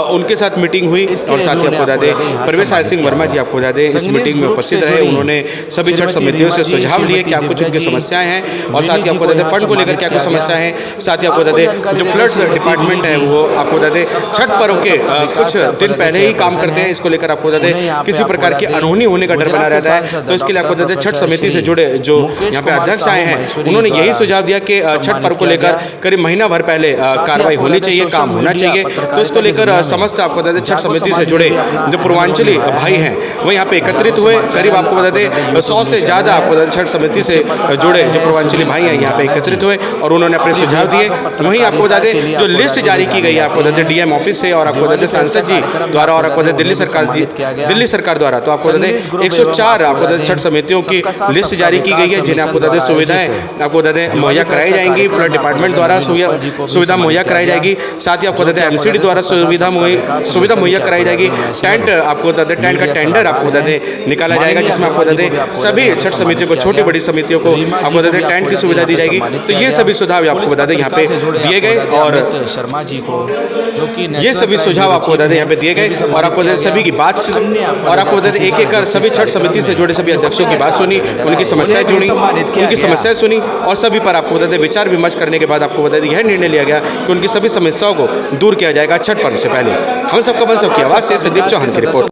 उनके साथ मीटिंग हुई। और साथ ही आपको बता दें परवेश सिंह वर्मा जी आपको बता दें इस मीटिंग में उपस्थित रहे। उन्होंने सभी छठ समितियों से सुझाव लिए क्या कुछ उनकी समस्याएं हैं, और साथ ही आपको बता दें फंड को लेकर क्या कुछ समस्याएं हैं। साथ ही आपको बता दें जो फ्लड्स डिपार्टमेंट है वो आपको बता दें छठ पर्व के कुछ दिन पहले ही काम करते हैं, इसको लेकर आपको बता दें किसी प्रकार की अनहोनी होने का डर बना रहता है। तो इसके लिए आपको बता दें छठ समिति समिति से जुड़े जो यहाँ पे अध्यक्ष आए हैं उन्होंने यही सुझाव दिया कि छठ पर्व को लेकर करीब महीना भर पहले कार्रवाई होनी चाहिए, काम होना चाहिए। तो इसको लेकर समस्त आपको बता दें छठ समिति से जुड़े जो पूर्वांचली भाई हैं वो यहाँ पे एकत्रित हुए। करीब आपको बता दें 100 से ज़्यादा आपको बता दें छठ समिति से जुड़े जो पूर्वांचली भाई हैं यहाँ पे एकत्रित हुए और उन्होंने अपने सुझाव दिए। वहीं आपको बता दें जो लिस्ट जारी की गई है आपको बता दें डीएम ऑफिस से और आपको बता दें सांसद जी द्वारा और आपको बता दें दिल्ली सरकार द्वारा, तो आपको बता दें 104 आपको बता दें छठ समितियों की लिस्ट जारी की गई है जिन्हें आपको बता दें सुविधाएं आपको बता दें मुहैया कराई जाएंगी। फ्लड डिपार्टमेंट द्वारा सुविधा मुहैया कराई जाएगी। साथ ही आपको बता दें एमसीडी द्वारा सुविधा मुहैया कराई जाएगी। टेंट आपको बता दें टेंट का टेंडर आपको बता दें निकाला जाएगा जिसमें आपको बता दें सभी छठ समितियों को, छोटी बड़ी समितियों को आपको बता दें टेंट की सुविधा दी जाएगी। तो ये सभी सुझाव आपको बता दें यहाँ पे दिए गए और शर्मा जी को जो कि ये सभी सुझाव आपको बता दें यहाँ पे दिए गए और आपको बता दें सभी की बात और आपको बता दें एक एक कर सभी छठ समिति से जुड़े सभी अध्यक्षों की बात सुनी, उनकी समस्याएं सुनी और सभी पर आपको बता दें विचार विमर्श करने के बाद आपको बता दें यह निर्णय लिया गया कि उनकी सभी समस्याओं को दूर किया जाएगा छठ पर्व से पहले। हम सबका बंद सबकी आवाज़ से संदीप चौहान की रिपोर्ट।